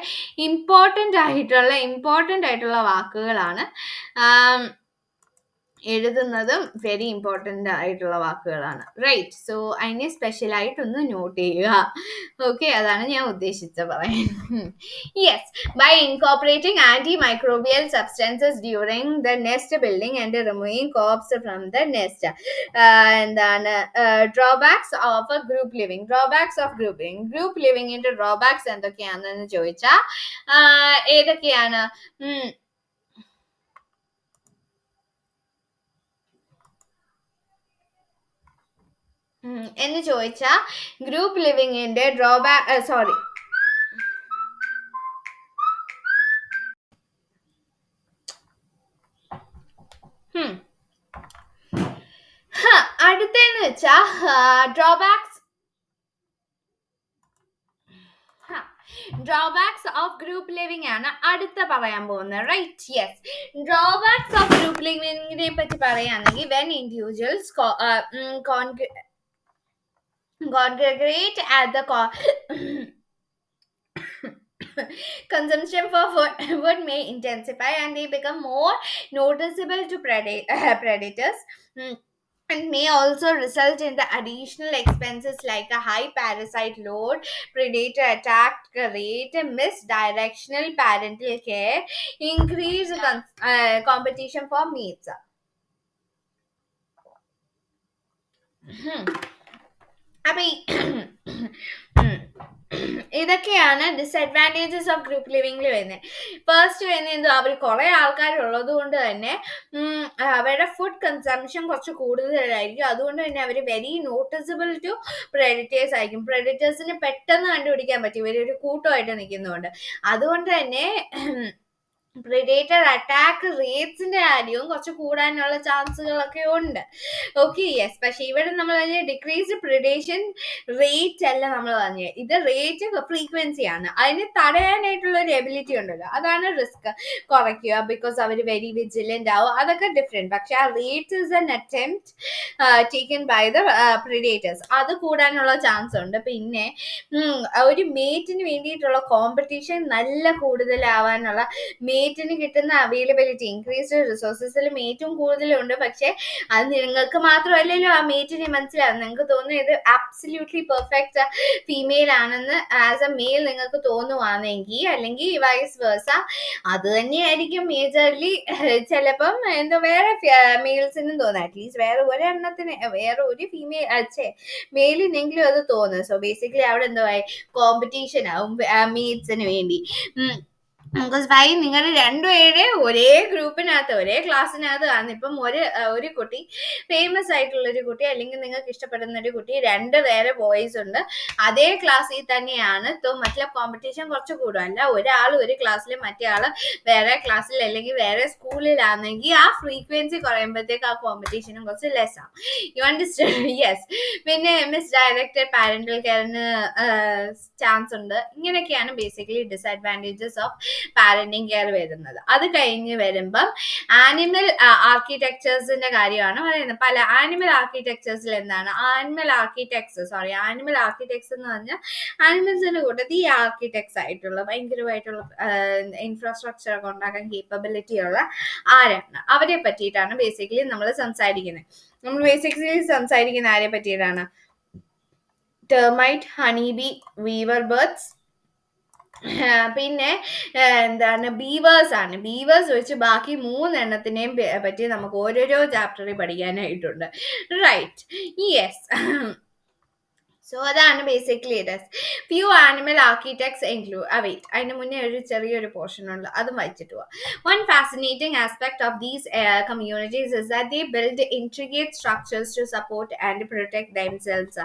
ഇമ്പോർട്ടൻ്റ് ആയിട്ടുള്ള വാക്കുകളാണ്. എഴുതുന്നതും വെരി ഇമ്പോർട്ടൻ്റ് ആയിട്ടുള്ള വാക്കുകളാണ്. റൈറ്റ്. സോ അതിനെ സ്പെഷ്യലായിട്ടൊന്ന് നോട്ട് ചെയ്യുക. ഓക്കെ, അതാണ് ഞാൻ ഉദ്ദേശിച്ച പറയാൻ. Yes, by incorporating antimicrobial substances during the nest building and removing corpse from the nest. എന്താണ് drawbacks of group living. Drawbacks of group living. Group ലിവിങ്ങിന്റെ ഡ്രോബാക്സ് എന്തൊക്കെയാണെന്ന് ചോദിച്ചാൽ ഏതൊക്കെയാണ്? എന്ന് ചോദിച്ചാൽ ഗ്രൂപ്പ് ലിവിങ്ങിന്റെ ഡ്രോബാക്ക് അടുത്തെന്ന് വെച്ചാൽ ഡ്രോബാക്സ് ഓഫ് ഗ്രൂപ്പ് ലിവിംഗ് ആണ് അടുത്ത പറയാൻ പോകുന്നത്. Right. Yes, drawbacks of group ലിവിങ്ങിനെ പറ്റി പറയുകയാണെങ്കിൽ when individuals congregate at the consumption for food may intensify and they become more noticeable to predators. And may also result in the additional expenses like a high parasite load, predator attack rate, misdirectional parental care, increased competition for meats. അപ്പൊ ഇതൊക്കെയാണ് disadvantages of group ലിവിംഗിൽ വരുന്നത്. First വരുന്നത് എന്തോ, അവർ കുറെ ആൾക്കാരുള്ളത് കൊണ്ട് തന്നെ അവരുടെ ഫുഡ് കൺസംഷൻ കുറച്ച് കൂടുതലായിരിക്കും. അതുകൊണ്ട് തന്നെ അവർ വെരി നോട്ടിസബിൾ ടു പ്രെഡിറ്റേഴ്സ് ആയിരിക്കും. പ്രെഡിറ്റേഴ്സിന് പെട്ടെന്ന് കണ്ടുപിടിക്കാൻ പറ്റും, ഇവരൊരു കൂട്ടമായിട്ട് നിൽക്കുന്നതുകൊണ്ട്. അതുകൊണ്ട് തന്നെ പ്രിഡേറ്റർ അറ്റാക്ക് റേറ്റ്സിന്റെ കാര്യവും കുറച്ച് കൂടാനുള്ള ചാൻസുകളൊക്കെ ഉണ്ട്. Okay, yes. പക്ഷെ ഇവിടെ നമ്മൾ പറഞ്ഞ ഡിക്രീസ്ഡ് പ്രിഡേഷൻ റേറ്റ് അല്ല നമ്മൾ പറഞ്ഞത്, ഇത് റേറ്റ് ഫ്രീക്വൻസി ആണ്. അതിന് തടയാനായിട്ടുള്ള ഒരു എബിലിറ്റി ഉണ്ടല്ലോ, അതാണ് റിസ്ക് കുറയ്ക്കുക. ബിക്കോസ് അവർ വെരി വിജിലന്റ് ആവും, അതൊക്കെ ഡിഫറെന്റ്. പക്ഷെ ആ rate is an attempt taken by the predators, അത് കൂടാനുള്ള ചാൻസ് ഉണ്ട്. പിന്നെ ഒരു മേറ്റിന് വേണ്ടിയിട്ടുള്ള കോമ്പറ്റീഷൻ നല്ല കൂടുതലാവാനുള്ള, മേറ്റിന് കിട്ടുന്ന അവൈലബിലിറ്റി, ഇൻക്രീസ്ഡ് റിസോഴ്സസിലും ഏറ്റവും കൂടുതലുണ്ട്. പക്ഷെ അത് നിങ്ങൾക്ക് മാത്രമല്ലല്ലോ ആ മേറ്റിനെ മനസ്സിലാവും. നിങ്ങൾക്ക് തോന്നുന്നു ഇത് ആബ്സല്യൂട്ട്ലി പെർഫെക്റ്റ് ഫീമെയിൽ ആണെന്ന് ആസ് എ മെയിൽ നിങ്ങൾക്ക് തോന്നുവാണെങ്കിൽ, അല്ലെങ്കിൽ വൈസ് വേഴ്സ, അത് തന്നെയായിരിക്കും മേജർലി ചിലപ്പം എന്തോ വേറെ മെയിൽസിനും തോന്നുന്നത്. അറ്റ്ലീസ്റ്റ് വേറെ ഒരെണ്ണത്തിന്, വേറെ ഒരു ഫീമെയിൽ മെയിലിനെങ്കിലും അത് തോന്നുന്നു. സോ ബേസിക്കലി അവിടെ എന്തോ കോമ്പറ്റീഷൻ ആവും മീറ്റ്സിന് വേണ്ടി. ബിക്കോസ് വൈ നിങ്ങൾ രണ്ടുപേരെ ഒരേ ഗ്രൂപ്പിനകത്ത് ഒരേ ക്ലാസ്സിനകത്ത് ആണ്. ഇപ്പം ഒരു കുട്ടി ഫേമസ് ആയിട്ടുള്ള ഒരു കുട്ടി, അല്ലെങ്കിൽ നിങ്ങൾക്ക് ഇഷ്ടപ്പെടുന്ന ഒരു കുട്ടി, രണ്ട് വേറെ ബോയ്സ് ഉണ്ട്, അതേ ക്ലാസ്സിൽ തന്നെയാണ്. മറ്റുള്ള കോമ്പറ്റീഷൻ കുറച്ച് കൂടും. അല്ല ഒരാൾ ഒരു ക്ലാസ്സിൽ മറ്റേ ആള് വേറെ ക്ലാസ്സിൽ അല്ലെങ്കിൽ വേറെ സ്കൂളിലാണെങ്കിൽ ആ ഫ്രീക്വൻസി കുറയുമ്പോഴത്തേക്ക് ആ കോമ്പറ്റീഷനും കുറച്ച് ലെസ് ആവും. You understand? യെസ്. പിന്നെ മിസ് ഡയറക്റ്റഡ് പാരന്റൽ കെയറിന് ചാൻസ് ഉണ്ട്. ഇങ്ങനെയൊക്കെയാണ് basically disadvantages of parenting care വരുന്നത്. അത് കഴിഞ്ഞ് വരുമ്പം ആനിമൽ ആർക്കിടെക്ചേഴ്സിന്റെ കാര്യമാണ് പറയുന്നത്. പല ആനിമൽ ആർക്കിടെക്ചേഴ്സിൽ എന്താണ് ആനിമൽ ആർക്കിടെക്ട്സ് എന്ന് പറഞ്ഞാൽ ആനിമൽസിന്റെ കൂട്ടത്തിൽ ഈ ആർക്കിടെക്ട്സ് ആയിട്ടുള്ള ഭയങ്കരമായിട്ടുള്ള ഇൻഫ്രാസ്ട്രക്ചർ ഒക്കെ ഉണ്ടാക്കാൻ കേപ്പബിലിറ്റി ഉള്ള ആരാണ്, അവരെ പറ്റിയിട്ടാണ് ബേസിക്കലി നമ്മൾ സംസാരിക്കുന്നത്. നമ്മൾ ബേസിക്കലി സംസാരിക്കുന്ന ആരെ പറ്റിയിട്ടാണ്? ടെർമൈറ്റ്, ഹണിബി, വീവർ ബേർഡ്സ്, പിന്നെ എന്താണ് ബീവേഴ്സ് ആണ്. ബീവേഴ്സ് വെച്ച് ബാക്കി 3 പറ്റി നമുക്ക് ഓരോരോ ചാപ്റ്ററിൽ പഠിക്കാനായിട്ടുണ്ട്. Right, yes. സോ അതാണ് basically it. Few animal architects include അതിന് മുന്നേ ഒരു ചെറിയൊരു പോർഷൻ ഉണ്ട്, അതും വായിച്ചിട്ട് പോവാം. One fascinating aspect of these communities is that they build intricate structures to support and protect themselves.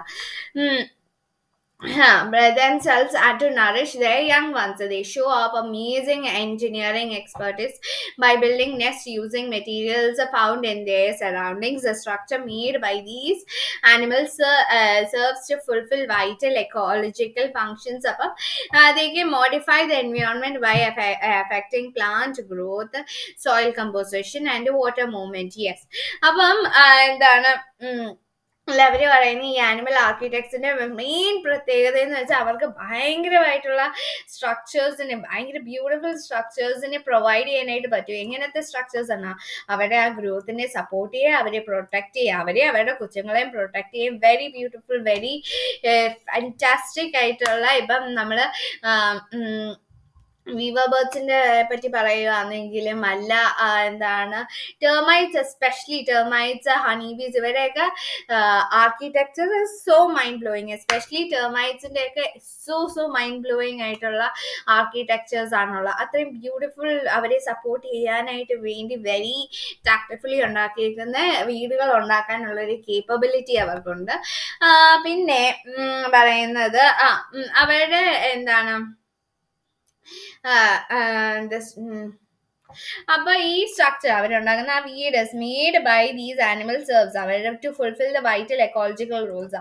Themselves and to nourish their young ones. They show off amazing engineering expertise by building nests using materials found in their surroundings. The structure made by these animals serves to fulfill vital ecological functions. They can modify the environment by affecting plant growth, soil composition and water movement. Yes. അപ്പം എന്താണ് അവര് പറയുന്ന ഈ animal ആർക്കിടെക്ട്സിന്റെ main പ്രത്യേകത എന്ന് വെച്ചാൽ അവർക്ക് ഭയങ്കരമായിട്ടുള്ള സ്ട്രക്ചേഴ്സിനെ, ഭയങ്കര ബ്യൂട്ടിഫുൾ സ്ട്രക്ചേഴ്സിനെ പ്രൊവൈഡ് ചെയ്യാനായിട്ട് പറ്റും. എങ്ങനത്തെ സ്ട്രക്ചേഴ്സ് ആണ്? അവരുടെ ആ ഗ്രോത്തിനെ സപ്പോർട്ട് ചെയ്യുക, അവരെ പ്രൊട്ടക്ട് ചെയ്യുക, അവരുടെ കൊച്ചുങ്ങളെയും പ്രൊട്ടക്ട് ചെയ്യും. വെരി ബ്യൂട്ടിഫുൾ, വെരി ഫാന്റാസ്റ്റിക് ആയിട്ടുള്ള. ഇപ്പം നമ്മള് വീവർ ബേർഡ്സിന്റെ പറ്റി പറയുകയാണെങ്കിലും അല്ല എന്താണ് ടെർമൈറ്റ്സ്, എസ്പെഷ്യലി ടെർമൈറ്റ്സ്, ഹണിബീസ്, ഇവരെയൊക്കെ architecture so mind blowing. Especially ടെർമൈറ്റ്സിന്റെ ഒക്കെ സോ മൈൻഡ് ബ്ലോയിങ് ആയിട്ടുള്ള ആർക്കിടെക്ചേഴ്സ് ആണുള്ളത്. അത്രയും ബ്യൂട്ടിഫുൾ, അവരെ സപ്പോർട്ട് ചെയ്യാനായിട്ട് വേണ്ടി വെരി ടാക്ട്ഫുള്ളി ഉണ്ടാക്കിയിരിക്കുന്ന വീടുകൾ ഉണ്ടാക്കാനുള്ള ഒരു കേപ്പബിലിറ്റി അവർക്കുണ്ട്. പിന്നെ പറയുന്നത് അവരുടെ എന്താണ് അപ്പൊ ഈ സ്ട്രക്ചർ അവരുണ്ടാകുന്ന ആ വീഡ് made by these animal serves അവരുടെ to fulfil the vital ecological roles.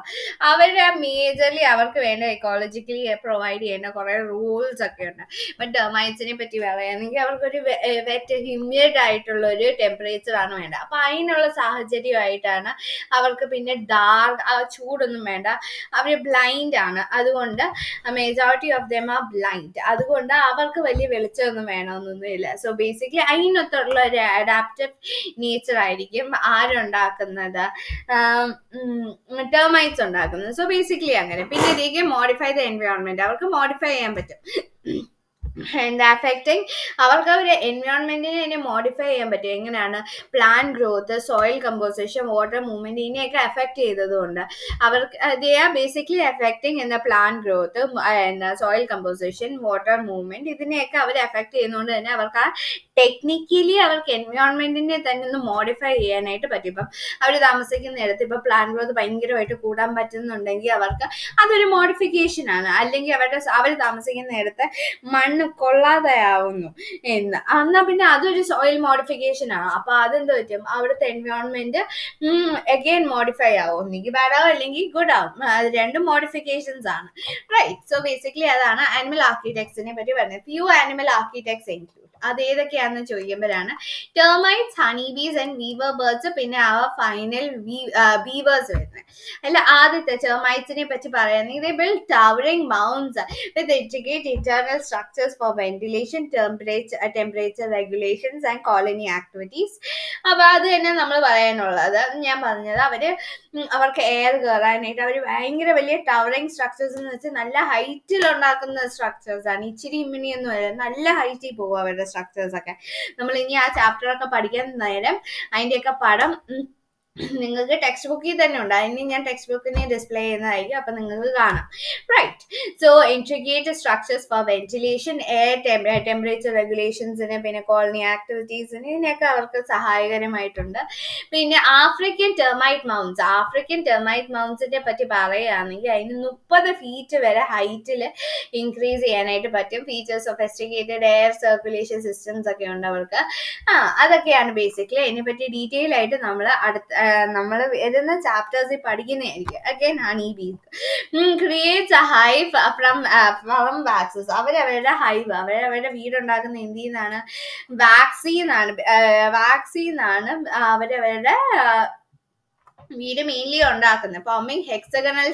അവരുടെ മേജർലി അവർക്ക് വേണ്ട എക്കോളജിക്കലി പ്രൊവൈഡ് ചെയ്യേണ്ട കുറെ റൂൾസ് ഒക്കെ ഉണ്ട്. ഇപ്പൊ ടെർമൈറ്റ്സിനെ പറ്റി പറയുകയാണെങ്കിൽ അവർക്കൊരു വെറ്റ് ഹ്യൂമിഡ് ആയിട്ടുള്ള ഒരു ടെമ്പറേച്ചർ ആണ് വേണ്ട. അപ്പൊ അതിനുള്ള സാഹചര്യമായിട്ടാണ് അവർക്ക്. പിന്നെ ഡാർക്ക് ചൂടൊന്നും വേണ്ട. അവർ ബ്ലൈൻഡ് ആണ്, അതുകൊണ്ട് majority of them are blind. അതുകൊണ്ട് അവർക്ക് വലിയ വെളിച്ചമൊന്നും വേണമെന്നൊന്നുമില്ല. സോ ബേസിക്കലി അതിനൊത്തുള്ള ഒരു അഡാപ്റ്റീവ് നേച്ചർ ആയിരിക്കും ആരുണ്ടാക്കുന്നത്, ടെർമൈറ്റ്സ് ഉണ്ടാക്കുന്നത്. സോ ബേസിക്കലി അങ്ങനെ. പിന്നെ ഇതിലേക്ക് മോഡിഫൈ ദ എൻവയോൺമെന്റ്, അവർക്ക് മോഡിഫൈ ചെയ്യാൻ പറ്റും. അഫക്റ്റിംഗ് അവർക്ക് ഒരു എൻവയോൺമെന്റിനെ തന്നെ മോഡിഫൈ ചെയ്യാൻ പറ്റും. എങ്ങനെയാണ്? Plant growth, soil composition, water movement, ഇതിനെയൊക്കെ എഫക്ട് ചെയ്തതുകൊണ്ട് അവർക്ക് ദേ ആർ ബേസിക്കലി എഫക്റ്റിംഗ് എന്ന plant growth, soil composition, water movement, ഇതിനെയൊക്കെ അവർ എഫക്ട് ചെയ്യുന്നതുകൊണ്ട് തന്നെ അവർക്ക് ആ ടെക്നിക്കലി അവർക്ക് എൻവയോൺമെന്റിനെ തന്നെ ഒന്ന് മോഡിഫൈ ചെയ്യാനായിട്ട് പറ്റും. ഇപ്പം അവർ താമസിക്കുന്നിടത്ത് ഇപ്പൊ പ്ലാന്റ് ഗ്രോത്ത് ഭയങ്കരമായിട്ട് കൂടാൻ പറ്റുന്നുണ്ടെങ്കിൽ അവർക്ക് അതൊരു മോഡിഫിക്കേഷൻ ആണ്. അല്ലെങ്കിൽ അവർ താമസിക്കുന്നിടത്ത് മണ്ണ് കൊള്ളാതെയാവുന്നു എന്നാ പിന്നെ അതൊരു സോയിൽ മോഡിഫിക്കേഷൻ ആണ്. അപ്പൊ അതെന്ത് പറ്റും? അവിടുത്തെ എൻവയോൺമെന്റ് അഗെയിൻ മോഡിഫൈ ആവും. ഒന്നെങ്കിൽ ബാഡ് ആവും അല്ലെങ്കിൽ ഗുഡ് ആവും. അത് രണ്ടും മോഡിഫിക്കേഷൻസ് ആണ്. റൈറ്റ്. സോ ബേസിക്കലി അതാണ് ആനിമൽ ആർക്കിടെക്ട്സിനെ പറ്റി പറയുന്നത്. Few animal architects include. അത് ഏതൊക്കെയാണെന്ന് ചോദിക്കുമ്പോഴാണ് ടെർമൈറ്റ്സ്, ഹണിബീസ് ആൻഡ് വീവർ ബേർഡ്സ്, പിന്നെ ഫൈനൽ വീവേഴ്സ് വരുന്നത്. അല്ല ആദ്യത്തെ ടെർമൈറ്റ്സിനെ പറ്റി പറയുകയാണെങ്കിൽ they build towering mounds with intricate internal structures for ventilation, temperature regulations and colony activities. അപ്പൊ അത് തന്നെ നമ്മൾ പറയാനുള്ളത്. ഞാൻ പറഞ്ഞത് അവർക്ക് എയർ കയറാനായിട്ട് അവർ ഭയങ്കര വലിയ ടവറിങ് സ്ട്രക്ചേഴ്സ് എന്ന് വെച്ചാൽ നല്ല ഹൈറ്റിൽ ഉണ്ടാക്കുന്ന സ്ട്രക്ചേഴ്സ് ആണ്. ഇച്ചിരി ഇമ്മിണിയൊന്നും അല്ല, നല്ല ഹൈറ്റിൽ പോകും അവരുടെ സ്ട്രക്ചേഴ്സ് ഒക്കെ. നമ്മൾ ഇനി ആ ചാപ്റ്ററൊക്കെ പഠിക്കാൻ നേരം അതിൻ്റെയൊക്കെ പടം നിങ്ങൾക്ക് ടെക്സ്റ്റ് ബുക്കിൽ തന്നെ ഉണ്ട്. അതിന് ഞാൻ ടെക്സ്റ്റ് ബുക്കിനെ ഡിസ്പ്ലേ ചെയ്യുന്നതായിരിക്കും, അപ്പം നിങ്ങൾക്ക് കാണാം. Right. So intricate structures for ventilation, air temperature റെഗുലേഷൻസിന്, പിന്നെ കോളനി ആക്ടിവിറ്റീസിന്, ഇതിനൊക്കെ അവർക്ക് സഹായകരമായിട്ടുണ്ട്. പിന്നെ ആഫ്രിക്കൻ ടെർമൈറ്റ് മൗണ്ട്സിനെ പറ്റി പറയുകയാണെങ്കിൽ അതിന് 30 ഫീറ്റ് വരെ ഹൈറ്റിൽ ഇൻക്രീസ് ചെയ്യാനായിട്ട് പറ്റും. ഫീച്ചേഴ്സ് ഓഫ് എസ്റ്റിഗേറ്റഡ് എയർ സർക്കുലേഷൻ സിസ്റ്റംസ് ഒക്കെ ഉണ്ട് അവർക്ക്. അതൊക്കെയാണ് ബേസിക്കലി. അതിനെപ്പറ്റി ഡീറ്റെയിൽ ആയിട്ട് നമ്മൾ വരുന്ന ചാപ്റ്റേഴ്സിൽ പഠിക്കുന്നതായിരിക്കും. Again honey bees creates a hive from waxes. അവരവരുടെ ഹൈവ്, അവരവരുടെ വീടുണ്ടാക്കുന്ന എന്തിൽ നിന്നാണ്? വാക്സിന്നാണ് അവരവരുടെ വീട് മെയിൻലി ഉണ്ടാക്കുന്നത്. Forming hexagonal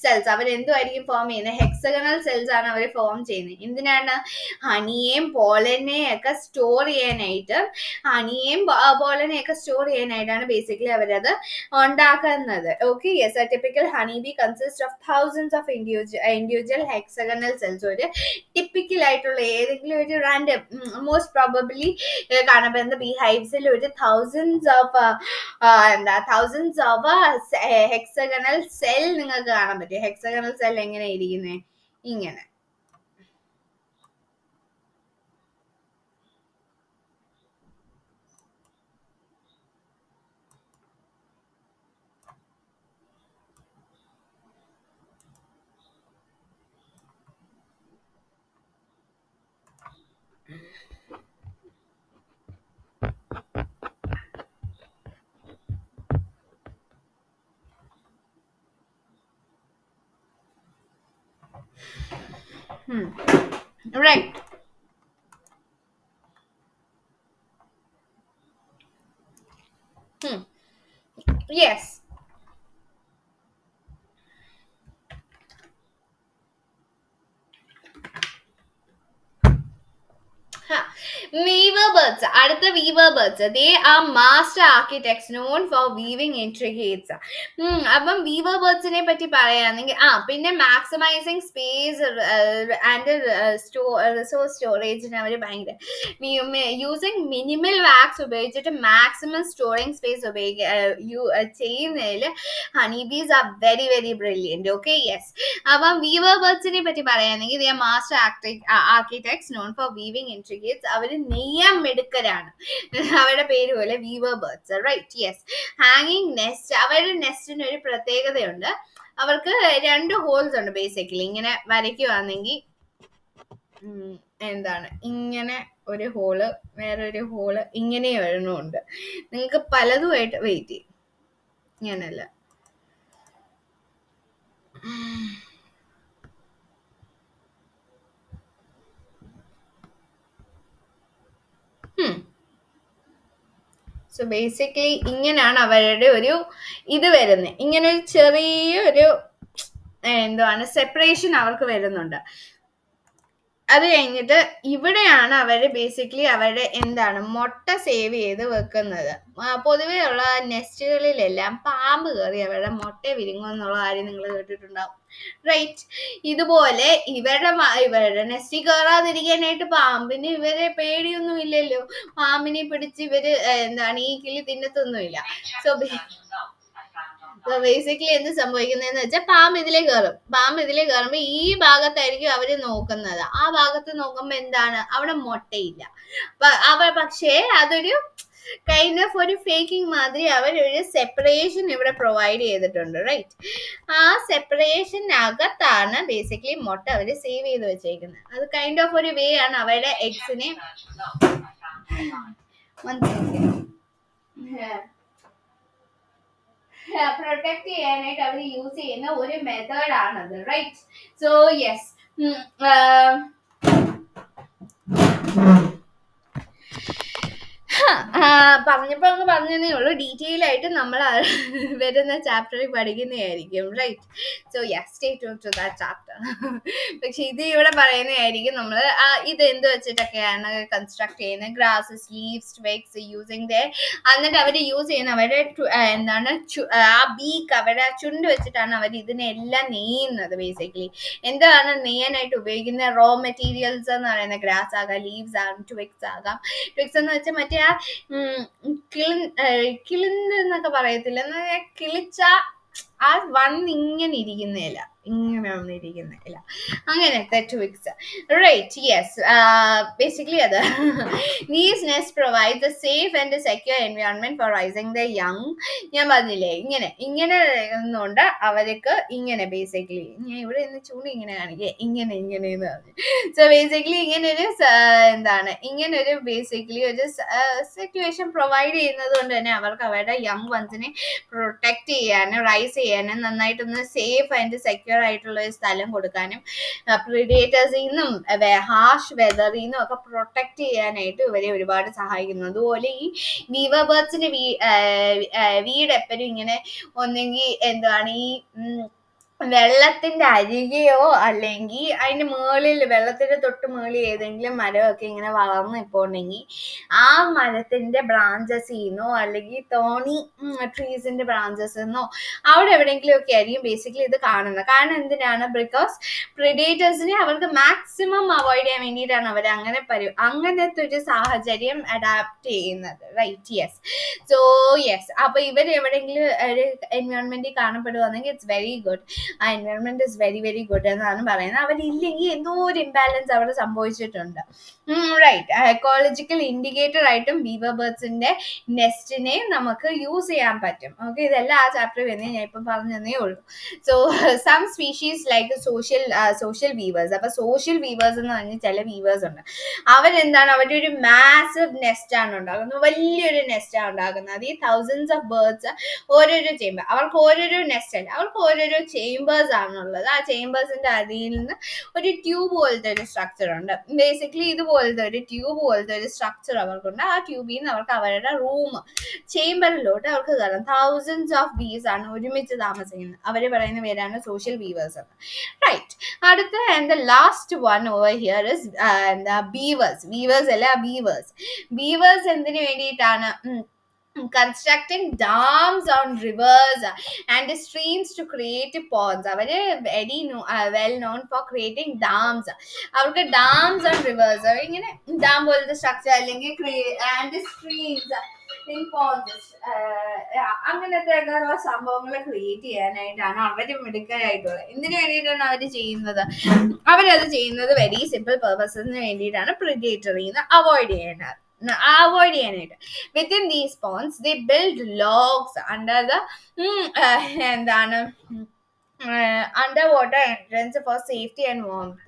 cells. അവരെന്തുമായിരിക്കും ഫോം ചെയ്യുന്നത്? ഹെക്സഗണൽ സെൽസ് ആണ് അവർ ഫോം ചെയ്യുന്നത്. എന്തിനാണ്? ഹണിയേയും പോളനെയും ഒക്കെ സ്റ്റോർ ചെയ്യാനായിട്ട്. സ്റ്റോർ ചെയ്യാനായിട്ടാണ് ബേസിക്കലി അവരത് ഉണ്ടാക്കുന്നത്. Okay, yes. Typical honey bee consist of thousands of individual hexagonal cells. ഒരു ടിപ്പിക്കൽ ആയിട്ടുള്ള ഏതെങ്കിലും ഒരു റാൻഡം, മോസ്റ്റ് പ്രോബബ്ലി കാണപ്പെടുന്ന ബി ഹൈവ്സിൽ ഒരു thousands ഓഫ് ഹെക്സഗണൽ സെൽ നിങ്ങൾക്ക് കാണാൻ പറ്റും. ഹെക്സഗണൽ സെൽ എങ്ങനെ ഇരിക്കുന്നത്? ഇങ്ങനെ. Right. Yes. Weaver birds. അടുത്ത weaver birds. They are master architects known for weaving intricates. അപ്പം weaver birds നെ പറ്റി പറയുകയാണെങ്കിൽ പിന്നെ മാക്സിമൈസിങ് സ്പേസ് ആൻഡ് റിസോഴ്സ് സ്റ്റോറേജിന് അവർ ഭയങ്കര യൂസിങ് മിനിമൽ വാക്സ് ഉപയോഗിച്ചിട്ട് മാക്സിമം സ്റ്റോറിങ് സ്പേസ് ചെയ്യുന്നതിൽ honey bees are very very brilliant. Okay, yes. അപ്പം വീവർ ബേർഡ്സിനെ പറ്റി പറയുകയാണെങ്കിൽ they are master architects known for weaving intricates. അവർ നെയ്യാൻ മിടുക്കരാണ്. അവരുടെ പേര് പോലെ വീവർ ബേർഡ്സ്. Right, yes. ഹാങ്ങിങ് നെസ്റ്റ്. അവരുടെ നെസ്റ്റിന് ഒരു പ്രത്യേകതയുണ്ട്. അവർക്ക് 2 ഹോൾസ് ഉണ്ട് ബേസിക്കലി. ഇങ്ങനെ വരയ്ക്കുവാണെങ്കിൽ എന്താണ്, ഇങ്ങനെ ഒരു ഹോള്, വേറൊരു ഹോള്, ഇങ്ങനെ ഒരെണ്ണമുണ്ട്. നിങ്ങൾക്ക് പലതുമായിട്ട് വെയിറ്റ് ചെയ്യും. ഇങ്ങനല്ല. സോ ബേസിക്കലി ഇങ്ങനെയാണ് അവരുടെ ഒരു ഇത് വരുന്നത്. ഇങ്ങനെ ഒരു ചെറിയൊരു എന്താണ് സെപ്പറേഷൻ അവർക്ക് വരുന്നുണ്ട്. അത് കഴിഞ്ഞിട്ട് ഇവിടെയാണ് അവർ ബേസിക്കലി അവരുടെ എന്താണ് മുട്ട സേവ് ചെയ്ത് വെക്കുന്നത്. പൊതുവേ ഉള്ള നെസ്റ്റുകളിലെല്ലാം പാമ്പ് കയറി അവരുടെ മുട്ട വിരിങ്ങും എന്നുള്ള കാര്യം നിങ്ങൾ കേട്ടിട്ടുണ്ടാവും. റൈറ്റ്. ഇതുപോലെ ഇവരുടെ നെസ്റ്റിൽ കയറാതിരിക്കാനായിട്ട് പാമ്പിന് ഇവരെ പേടിയൊന്നും ഇല്ലല്ലോ. പാമ്പിനെ പിടിച്ച് ഇവര് എന്താണ് ഈ കിളി തിന്നത്തൊന്നുമില്ല. സോ ബേസിക്കലി എന്ത് സംഭവിക്കുന്നതെന്ന് വെച്ചാൽ പാമ്പ് ഇതിലേ കയറുമ്പോ ഈ ഭാഗത്തായിരിക്കും അവര് നോക്കുന്നത്. ആ ഭാഗത്ത് നോക്കുമ്പോ എന്താണ്, അവിടെ മുട്ടയില്ല. പക്ഷേ അതൊരു കൈൻഡ് ഓഫ് ഒരു ഫേക്കിംഗ് മാതിരി അവരൊരു സെപ്പറേഷൻ ഇവിടെ പ്രൊവൈഡ് ചെയ്തിട്ടുണ്ട്. റൈറ്റ്. ആ സെപ്പറേഷനകത്താണ് ബേസിക്കലി മുട്ട അവര് സേവ് ചെയ്ത് വെച്ചേക്കുന്നത്. അത് കൈൻഡ് ഓഫ് ഒരു വേ ആണ് അവരുടെ എഗ്സിനെ പ്രൊട്ടക്ട് ചെയ്യാനായിട്ട് അവർ യൂസ് ചെയ്യുന്ന ഒരു മെത്തേഡ് ആണത്. റൈറ്റ്. സോ യെസ്, പറഞ്ഞപ്പോ അങ്ങ് പറഞ്ഞതേ ഉള്ളൂ. ഡീറ്റെയിൽ ആയിട്ട് നമ്മൾ വരുന്ന ചാപ്റ്ററിൽ പഠിക്കുന്നതായിരിക്കും. Right. So yes, stay tune to that chapter. പക്ഷെ ഇത് ഇവിടെ പറയുന്നതായിരിക്കും നമ്മൾ ഇത് എന്ത് വെച്ചിട്ടൊക്കെയാണ് കൺസ്ട്രക്ട് ചെയ്യുന്നത്. Grasses, leaves, twigs using the, എന്നിട്ട് അവർ യൂസ് ചെയ്യുന്ന അവരുടെ എന്താണ് ആ ബീക്ക്, അവരുടെ ചുണ്ട് വെച്ചിട്ടാണ് അവർ ഇതിനെല്ലാം നെയ്യുന്നത്. ബേസിക്കലി എന്താണ് നെയ്യാനായിട്ട് ഉപയോഗിക്കുന്ന റോ മെറ്റീരിയൽസ് എന്ന് പറയുന്നത് ഗ്രാസ് ആകാം, ലീവ്സ് ആകാം, ട്വിഗ്സ് ആകാം. ട്വിഗ്സ് എന്ന് വെച്ചാൽ മറ്റേ ആ കിളിന്നൊക്കെ പറയത്തില്ല, എന്ന് പറഞ്ഞാൽ കിളിച്ച ആ വന്നിങ്ങനെ ഇരിക്കുന്ന ഇല, ഇങ്ങനെ വന്നിരിക്കുന്ന ഇല, അങ്ങനത്തെ ട്വിഗ്സ്. റൈറ്റ്, യെസ്, ബേസിക്കലി അത്. These nests provide a safe and a secure environment for raising the young. ഞാൻ പറഞ്ഞില്ലേ, ഇങ്ങനെ ഇങ്ങനെ ഒന്നുകൊണ്ട് അവർക്ക് ഇങ്ങനെ ബേസിക്കലി, ഞാൻ ഇവിടെ നിന്ന് ചൂണ്ടി ഇങ്ങനെ കാണിക്കേ, ഇങ്ങനെ ഇങ്ങനെയെന്ന് പറഞ്ഞു. സോ ബേസിക്കലി ഇങ്ങനൊരു എന്താണ്, ഇങ്ങനൊരു ബേസിക്കലി ഒരു സിറ്റുവേഷൻ പ്രൊവൈഡ് ചെയ്യുന്നത് കൊണ്ട് തന്നെ അവർക്ക് അവരുടെ യങ് വൺസിനെ പ്രൊട്ടക്ട് ചെയ്യാനും റൈസ് ചെയ്യാനും നന്നായിട്ടൊന്ന് സേഫ് ആൻഡ് സെക്യൂർ ആയിട്ടുള്ള ഒരു സ്ഥലം കൊടുക്കാനും പ്രിഡേറ്റേഴ്സിൽ നിന്നും ഹാർഷ് വെതറിൽ നിന്നും ഒക്കെ പ്രൊട്ടക്ട് ചെയ്യാനായിട്ട് ഇവരെ ഒരുപാട് സഹായിക്കുന്നു. അതുപോലെ ഈ വീവർ ബേർഡ്സിന്റെ വീട് എപ്പോഴും ഇങ്ങനെ ഒന്നെങ്കിൽ എന്താണ് ഈ വെള്ളത്തിന്റെ അരികെയോ അല്ലെങ്കിൽ അതിന്റെ മുകളിൽ, വെള്ളത്തിന്റെ തൊട്ട് മുകളിൽ ഏതെങ്കിലും മരമൊക്കെ ഇങ്ങനെ വളർന്നു ഇപ്പോണ്ടെങ്കിൽ ആ മരത്തിന്റെ ബ്രാഞ്ചസിൽ നിന്നോ അല്ലെങ്കിൽ തോണി ട്രീസിന്റെ ബ്രാഞ്ചസിൽ നിന്നോ അവിടെ എവിടെയെങ്കിലും ഒക്കെ ആയിരിക്കും ബേസിക്കലി ഇത് കാണുന്നത്. കാരണം എന്തിനാണ്? ബിക്കോസ് പ്രിഡേറ്റേഴ്സിനെ അവർക്ക് മാക്സിമം അവോയ്ഡ് ചെയ്യാൻ വേണ്ടിയിട്ടാണ് അവർ അങ്ങനത്തെ ഒരു സാഹചര്യം അഡാപ്റ്റ് ചെയ്യുന്നത്. Right, yes. സോ യെസ്, അപ്പൊ ഇവർ എവിടെയെങ്കിലും ഒരു എൻവയോൺമെന്റിൽ കാണപ്പെടുവാണെങ്കിൽ ഇറ്റ്സ് വെരി ഗുഡ്. ആ environment is very very good എന്നാണ് പറയുന്നത്. അവരില്ലെങ്കിൽ എന്തോ ഒരു ഇംബാലൻസ് അവിടെ സംഭവിച്ചിട്ടുണ്ട്. റൈറ്റ്, എക്കോളജിക്കൽ ഇൻഡിക്കേറ്റർ ആയിട്ടും ബീവർ ബേർഡ്സിന്റെ നെസ്റ്റിനെ നമുക്ക് യൂസ് ചെയ്യാൻ പറ്റും. ഓക്കെ, ഇതെല്ലാം ആ ചാപ്റ്റർ വരുന്നേ ഞാൻ ഇപ്പം പറഞ്ഞതേ ഉള്ളൂ. So some species like social weavers. അപ്പൊ സോഷ്യൽ വീവേഴ്സ് എന്ന് പറഞ്ഞാൽ ചില വീവേഴ്സ് ഉണ്ട്, അവരെന്താണ്, അവരുടെ ഒരു മാസീവ് നെസ്റ്റ് ആണ് ഉണ്ടാകുന്നത്, വലിയൊരു നെസ്റ്റ് ആണ് ഉണ്ടാകുന്നത്. അത് ഈ തൗസൻഡ്സ് ഓഫ് ബേർഡ്സ് ഓരോരോ ചേമ്പർ, അവർക്ക് ഓരോരോ നെസ്റ്റ് അല്ല, അവർക്ക് ഓരോരോ ചേമ്പേഴ്സ് ആണുള്ളത്. ആ ചേമ്പേഴ്സിന്റെ അടിയിൽ നിന്ന് ഒരു ട്യൂബ് പോലത്തെ ഒരു സ്ട്രക്ചർ ഉണ്ട്. ബേസിക്കലി ഇതുപോലത്തെ ഒരു ട്യൂബ് പോലത്തെ ഒരു സ്ട്രക്ചർ അവർക്കുണ്ട്. ആ ട്യൂബിൽ നിന്ന് അവർക്ക് അവരുടെ റൂം ചേമ്പറിലോട്ട് അവർക്ക് കയറാം. തൗസൻഡ്സ് ഓഫ് ബീസ് ആണ് ഒരുമിച്ച് താമസിക്കുന്നത്. അവർ പറയുന്ന പേരാണ് സോഷ്യൽ വീവേഴ്സ് എന്ന്. റൈറ്റ്, അടുത്ത and the last one over here is എന്താ ബീവേഴ്സ്. വീവേഴ്സ് അല്ല, ബീവേഴ്സ്. ബീവേഴ്സ് എന്തിനു വേണ്ടിയിട്ടാണ്? constructing dams on rivers and streams to create ponds. അവര് very well known for creating dams. അവർക്ക് dams on rivers, ഇങ്ങനെ dam പോലത്തെ structure അല്ലെങ്കിൽ and streams in ponds, അങ്ങനത്തെ ഒക്കെ സംഭവങ്ങൾ ക്രിയേറ്റ് ചെയ്യാനായിട്ടാണ് അവര് മിടുക്കരായിട്ടുള്ളത്. എന്തിനു വേണ്ടിയിട്ടാണ് അവര് ചെയ്യുന്നത്? അവരത് ചെയ്യുന്നത് വെരി സിമ്പിൾ പർപ്പസിന് വേണ്ടിയിട്ടാണ്, പ്രിഡേറ്ററിന്ന് അവോയ്ഡ് ചെയ്യാനായിട്ട്. Within these ponds they build logs under the എന്താണ് underwater entrance for safety and warmth.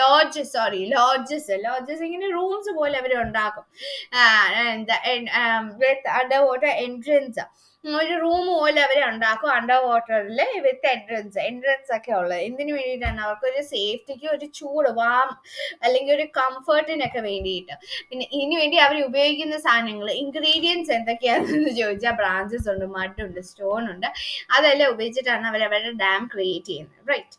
Lodges ഇങ്ങനെ റൂംസ് പോലെ അവർ ഉണ്ടാക്കും with underwater entrance. ഒരു റൂം പോലെ അവർ ഉണ്ടാക്കും അണ്ടർ വാട്ടറിൽ വിത്ത് എൻട്രൻസ് ഒക്കെ ഉള്ളത്. എന്തിനു വേണ്ടിയിട്ടാണ്? അവർക്കൊരു സേഫ്റ്റിക്ക്, ഒരു ചൂട് വാം അല്ലെങ്കിൽ ഒരു കംഫർട്ടിനൊക്കെ വേണ്ടിയിട്ട്. പിന്നെ ഇതിനു വേണ്ടി അവർ ഉപയോഗിക്കുന്ന സാധനങ്ങൾ, ഇൻഗ്രീഡിയൻസ് എന്തൊക്കെയാണെന്ന് ചോദിച്ചാൽ ബ്രാഞ്ചസ് ഉണ്ട്, മഡ് ഉണ്ട്, സ്റ്റോൺ ഉണ്ട്. അതെല്ലാം ഉപയോഗിച്ചിട്ടാണ് അവർ അവരുടെ ഡാം ക്രിയേറ്റ് ചെയ്യുന്നത്. Right,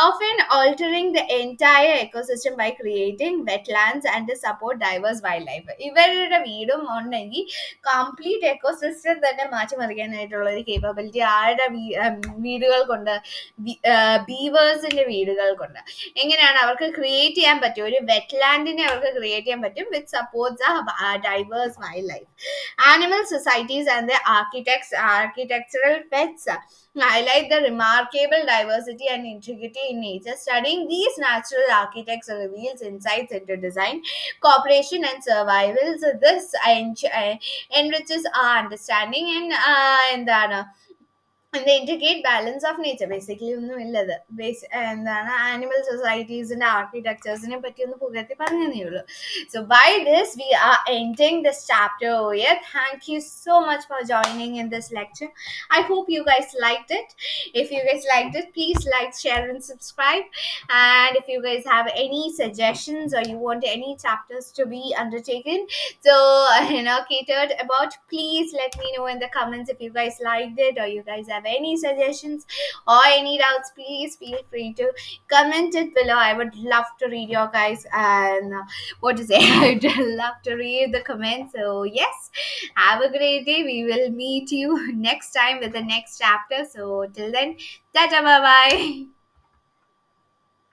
often altering the entire ecosystem by creating wetlands and to support diverse wildlife. ഇവരുടെ വീടും ഉണ്ടെങ്കിൽ കംപ്ലീറ്റ് എക്കോസിസ്റ്റം തന്നെ മാറ്റിമറിക്കാനായിട്ടുള്ള ഒരു കേപ്പബിലിറ്റി ആരുടെ വീടുകൾക്കുണ്ട്? ബീവേഴ്സിന്റെ വീടുകൾക്കുണ്ട്. എങ്ങനെയാണ് അവർക്ക് ക്രിയേറ്റ് ചെയ്യാൻ പറ്റും? ഒരു വെറ്റ്ലാൻഡിനെ അവർക്ക് ക്രിയേറ്റ് ചെയ്യാൻ പറ്റും with supports diverse wildlife. Animal societies and their architectural pets highlight the remarkable diversity and integrity in nature. Studying these natural architects reveals insights into design, cooperation, and survival. So this enriches our understanding എന്താണ് the intricate balance of nature. Basically ഒന്നുമില്ലത് എന്താണ് animal സൊസൈറ്റീസിന്റെ ആർക്കിടെക്ചേഴ്സിനെ പറ്റി ഒന്ന് പുകഴ്ത്തി പറഞ്ഞതേ ഉള്ളൂ. So by this we are ending this chapter over here. Thank you so much for joining in this lecture. I hope you guys liked it. If you guys liked it, please like, share and subscribe. And if you guys have any suggestions or you want any chapters to be undertaken, so catered about, please let me know in the comments. If you guys liked it or you guys have any suggestions or any doubts, please feel free to comment it below. I would love to read your guys and I would love to read the comments. So yes, have a great day. We will meet you next time with the next chapter. So till then, tata, bye bye.